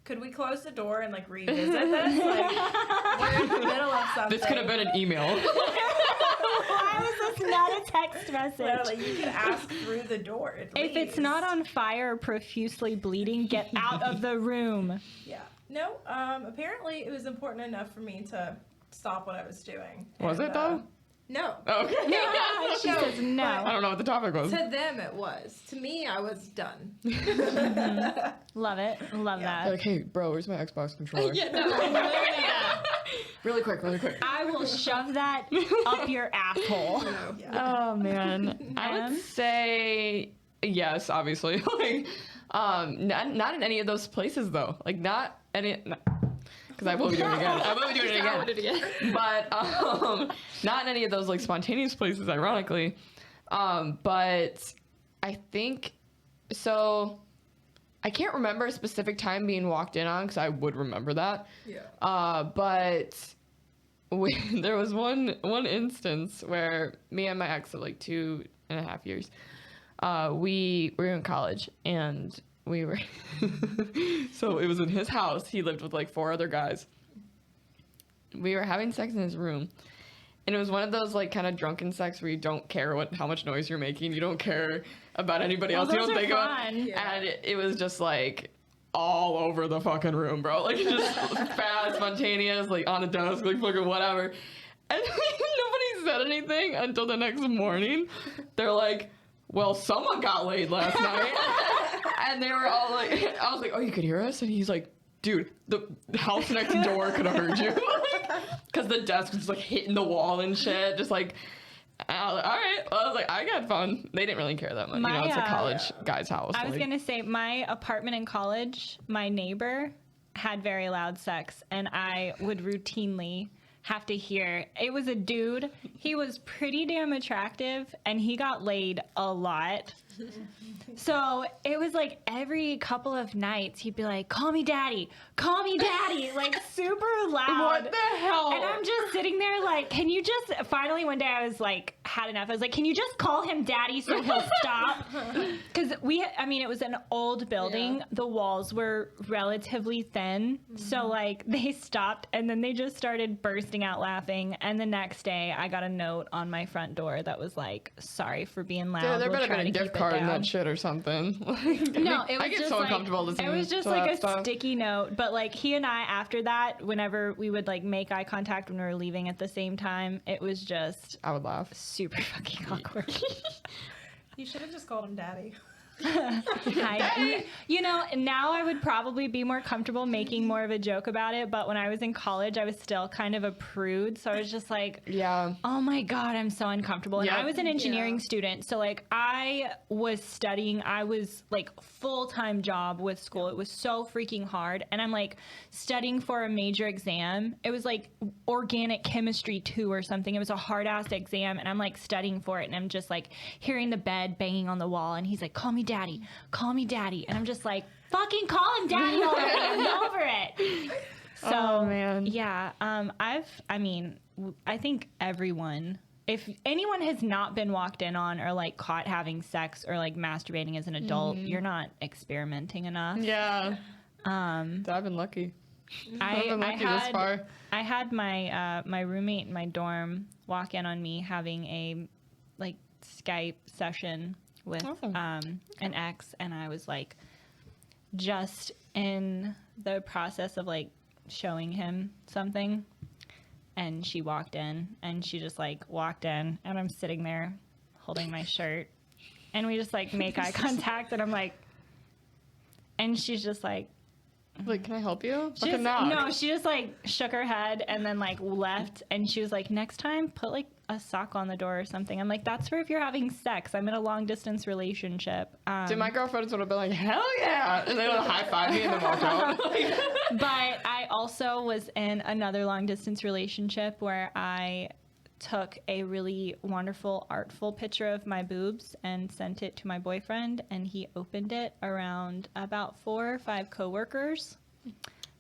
could we close the door and like revisit this? Like, we're in the middle of something. This could have been an email. Why was this not a text message? Literally, you can ask through the door. It If it's leaves. not on fire or profusely bleeding, get out of the room. Yeah. No, apparently it was important enough for me to stop what I was doing. Was it, though? No. Oh, okay. She says I no. don't know what the topic was. To them it was. To me, I was done. Love it. Love Yeah. that. Like, hey, bro, where's my Xbox controller? yeah, no, literally that. Really quick, really quick. I will shove that up your asshole. Yeah. Oh man, I Em? would say yes, obviously. Like, not in any of those places though. Like, not any, because I will be doing it again. I will be doing it I would again. do it again. But not in any of those like spontaneous places, ironically. But I think so. I can't remember a specific time being walked in on because I would remember that. Yeah. But there was one instance where me and my ex of like 2.5 years, we were in college and we were so it was in his house. He lived with like 4 other guys. We were having sex in his room. And it was one of those like kind of drunken sex where you don't care how much noise you're making. You don't care about anybody else. You those don't are think about. fun. Yeah. And it was just like all over the fucking room, bro. Like just fast, spontaneous, like on the desk, like fucking whatever. And nobody said anything until the next morning. They're like, well, someone got laid last night. And they were all like, I was like, oh, you could hear us? And he's like, dude, the house next door could have heard you. Because the desk was just like hitting the wall and shit. Just like, I was like, all right. Well, I was like, I got fun. They didn't really care that much. My, it's a college guy's house. I was like, going to say, my apartment in college, my neighbor had very loud sex, and I would routinely have to hear. It was a dude. He was pretty damn attractive, and he got laid a lot. So it was like every couple of nights, he'd be like, call me daddy, like super loud. What the hell? And I'm just sitting there like, can you just, finally one day I was like, had enough. I was like, can you just call him daddy so he'll stop? Because it was an old building. Yeah. The walls were relatively thin. So like they stopped and then they just started bursting out laughing. And the next day I got a note on my front door that was like, sorry for being loud. Dude, there We'll better try have been a to gift keep it card in down." that shit or something. No, it was I get just so like, uncomfortable listening it was just to like that a stuff. sticky note. But like he and I, after that, whenever we would like make eye contact when we were leaving at the same time, it was just I would laugh. super fucking awkward. You should have just called him daddy. Now I would probably be more comfortable making more of a joke about it. But when I was in college, I was still kind of a prude. So I was just like, Yeah. oh my God, I'm so uncomfortable. And Yep. I was an engineering Yeah. student. So like I was studying, I was like full-time job with school. It was so freaking hard. And I'm like studying for a major exam. It was like organic chemistry 2 or something. It was a hard ass exam. And I'm like studying for it. And I'm just like hearing the bed banging on the wall. And he's like, call me daddy, call me daddy. And I'm just like, fucking call him daddy already. I'm over it. So, Oh, man. yeah, I think everyone, if anyone has not been walked in on or like caught having sex or like masturbating as an adult, you're not experimenting enough. Yeah. Um, I've been lucky. I, I've been I lucky this had, far. I had my my roommate in my dorm walk in on me having a like Skype session with Oh. an ex, and I was like just in the process of like showing him something, and she walked in, and she just like walked in, and I'm sitting there holding my shirt, and we just like make eye contact, and I'm like, and she's just like, Like, can I help you? she Like a just, knock. no, she just like shook her head and then like left, and she was like, next time put like a sock on the door or something. I'm like, that's for if you're having sex. I'm in a long distance relationship. Dude, my girlfriends would have been like, hell yeah. And they would high five me and then walk out. But I also was in another long distance relationship where I took a really wonderful, artful picture of my boobs and sent it to my boyfriend, and he opened it around about 4 or 5 coworkers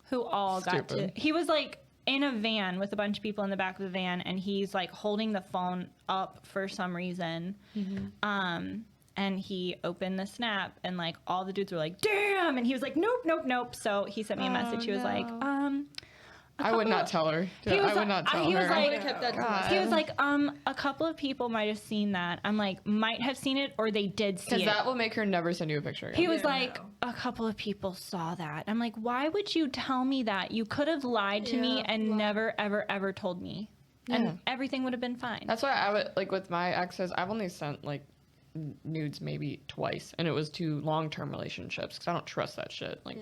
who all got to. Stupid. He was like in a van with a bunch of people in the back of the van, and he's like holding the phone up for some reason. And he opened the snap, and like all the dudes were like, damn, and he was like, nope, nope, nope. So he sent me a message. He was like, I would not tell her. He was I would not tell he her. was I like, would have kept that to God. myself. he was like, a couple of people might have seen that. I'm like, might have seen it, or they did see Because it. that will make her never send you a picture again. He was Yeah, like, no. a couple of people saw that. I'm like, why would you tell me that? You could have lied to me Yeah, and lie. never, ever, ever told me. Yeah. And everything would have been fine. That's why I would, like, with my exes, I've only sent, like, nudes maybe twice, and it was to long-term relationships because I don't trust that shit. Like,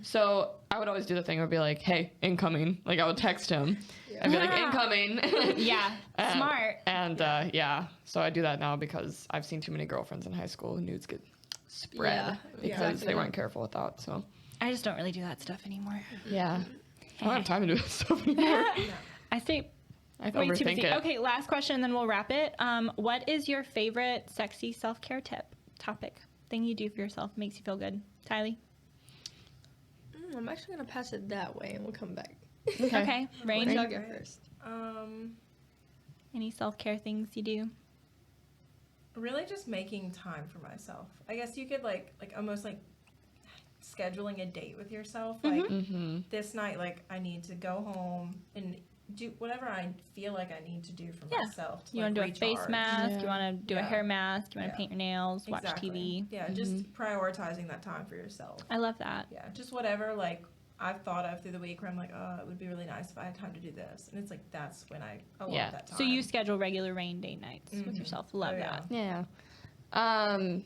so I would always do the thing where I'd be like, "Hey, incoming!" Like I would text him and be like, "Incoming." Yeah, smart. And yeah, so I do that now because I've seen too many girlfriends in high school who nudes get spread Yeah, because exactly. they weren't careful with that. So I just don't really do that stuff anymore. yeah, I don't have time to do that stuff anymore. I stay I way too overthink busy. it. Okay, last question, and then we'll wrap it. What is your favorite sexy self-care topic? Thing you do for yourself makes you feel good. Tylee? I'm actually gonna pass it that way, and we'll come back. Okay. Rain? Y'all go first. Any self-care things you do? Really just making time for myself. I guess you could like almost like scheduling a date with yourself. Like Mm-hmm. this night, like I need to go home and do whatever I feel like I need to do for Yeah. myself. To, You like, want to do a face recharge. mask? Yeah. You want to do a Yeah. hair mask? You want to Yeah. paint your nails? Watch Exactly. TV? Yeah, just prioritizing that time for yourself. I love that. Yeah, just whatever like I've thought of through the week where I'm like, oh, it would be really nice if I had time to do this, and it's like that's when I want Yeah. that time. So you schedule regular rain day nights with Mhm. yourself. Love Oh, yeah. that. Yeah.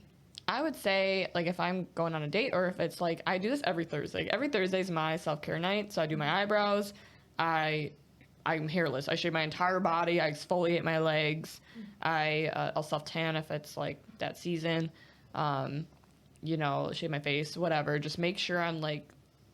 I would say, like, if I'm going on a date or if it's like, I do this every Thursday. Every Thursday is my self-care night. So I do my eyebrows. I'm hairless. I shave my entire body. I exfoliate my legs. I'll self-tan if it's like that season. You know, shave my face, whatever. Just make sure I'm like,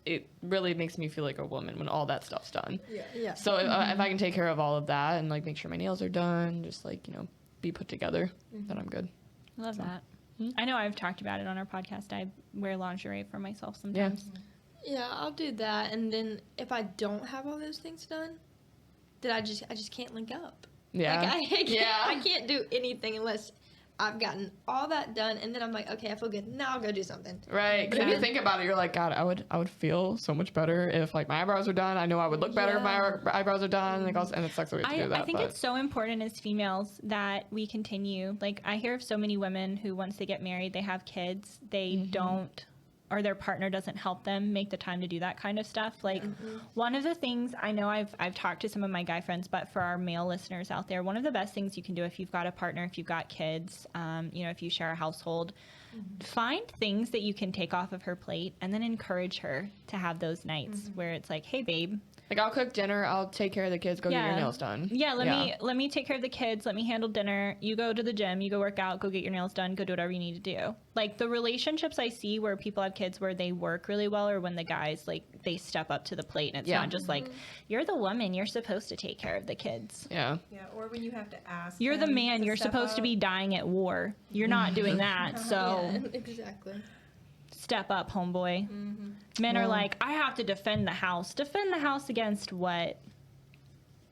it really makes me feel like a woman when all that stuff's done. Yeah. So if I can take care of all of that and like make sure my nails are done, just like, you know, be put together, then I'm good. Love that. Hmm? I know I've talked about it on our podcast. I wear lingerie for myself sometimes. Yeah, I'll do that, and then if I don't have all those things done, then I just can't link up. Yeah. Like Yeah. I can't do anything unless I've gotten all that done, and then I'm like, okay, I feel good. Now I'll go do something. Right, because if you Yeah. think about it, you're like, God, I would feel so much better if like my eyebrows were done. I know I would look better if my eyebrows are done. Like, and it sucks that we have to do that. I think but it's so important as females that we continue. Like, I hear of so many women who, once they get married, they have kids, they don't, or their partner doesn't help them make the time to do that kind of stuff. Like, one of the things I know I've talked to some of my guy friends, but for our male listeners out there, one of the best things you can do if you've got a partner, if you've got kids, you know, if you share a household, find things that you can take off of her plate and then encourage her to have those nights where it's like, hey, babe, like I'll cook dinner, I'll take care of the kids, go get your nails done. yeah, let me take care of the kids. Let me handle dinner. You go to the gym. You go work out. Go get your nails done. Go do whatever you need to do. Like the relationships I see where people have kids where they work really well, or when the guys like they step up to the plate and it's Yeah. not just like you're the woman. You're supposed to take care of the kids. Yeah. Yeah, or when you have to ask. You're the them man. to You're step supposed to up. be dying at war. You're not doing that. So Yeah, exactly. step up, homeboy. Men are like, I have to defend the house. Defend the house against what?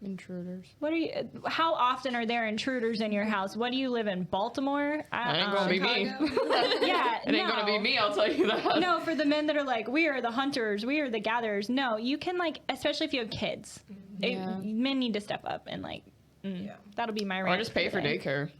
Intruders. What are you? How often are there intruders in your house? What do you live in, Baltimore? That ain't gonna be me. Yeah, It ain't gonna be me, I'll tell you that. No, for the men that are like, we are the hunters, we are the gatherers. No, you can like, especially if you have kids, Yeah. men need to step up and like, Yeah. that'll be my Or rant. just pay for the day. daycare.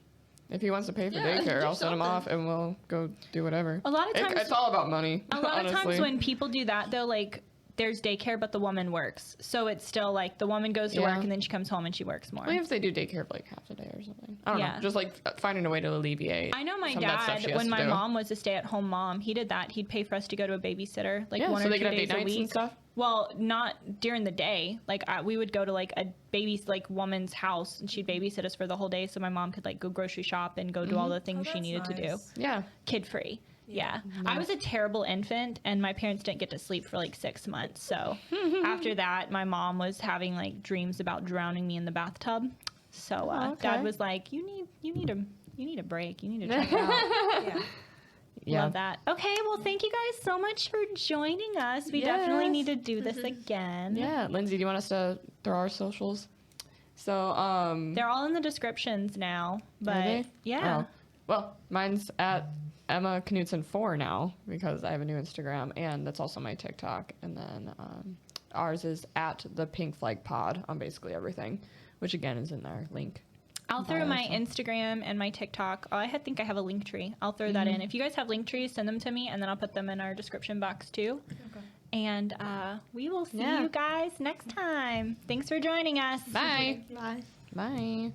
If he wants to pay for Yeah, daycare, do I'll send him something. off and we'll go do whatever. A lot of times, It's all about money. a lot of honestly. times when people do that, though, like there's daycare, but the woman works. So it's still like the woman goes to Yeah. work and then she comes home and she works more. Maybe if they do daycare for like half a day or something. I don't Yeah. know. Just like finding a way to alleviate. I know my some of that stuff dad, she has when to my do. mom was a stay-at-home mom, he did that. He'd pay for us to go to a babysitter like Yeah, one so or they 2 could have days date a nights and week. stuff. Well, not during the day. Like we would go to like a baby's like woman's house and she'd babysit us for the whole day, so my mom could like go grocery shop and go do all the things she that's needed to do. nice. Yeah. Kid free. Yeah. I was a terrible infant and my parents didn't get to sleep for like 6 months. So after that, my mom was having like dreams about drowning me in the bathtub. So okay. dad was like, you need a break. You need to check it out. Yeah. Yeah. Love that. Okay, well, thank you guys so much for joining us. We definitely Yes. need to do this again. Yeah. Lindsay, do you want us to throw our socials? So, They're all in the descriptions now. But they? yeah. Oh. Well, mine's at Emma Knudsen 4 now because I have a new Instagram and that's also my TikTok. And then ours is at the Pink Flag Pod on basically everything, which again is in our link. I'll throw bio, my so. Instagram and my TikTok. Oh, I think I have a link tree. I'll throw that in. If you guys have link trees, send them to me and then I'll put them in our description box too. Okay. And we will see Yeah. you guys next time. Thanks for joining us. Bye. Bye. Bye.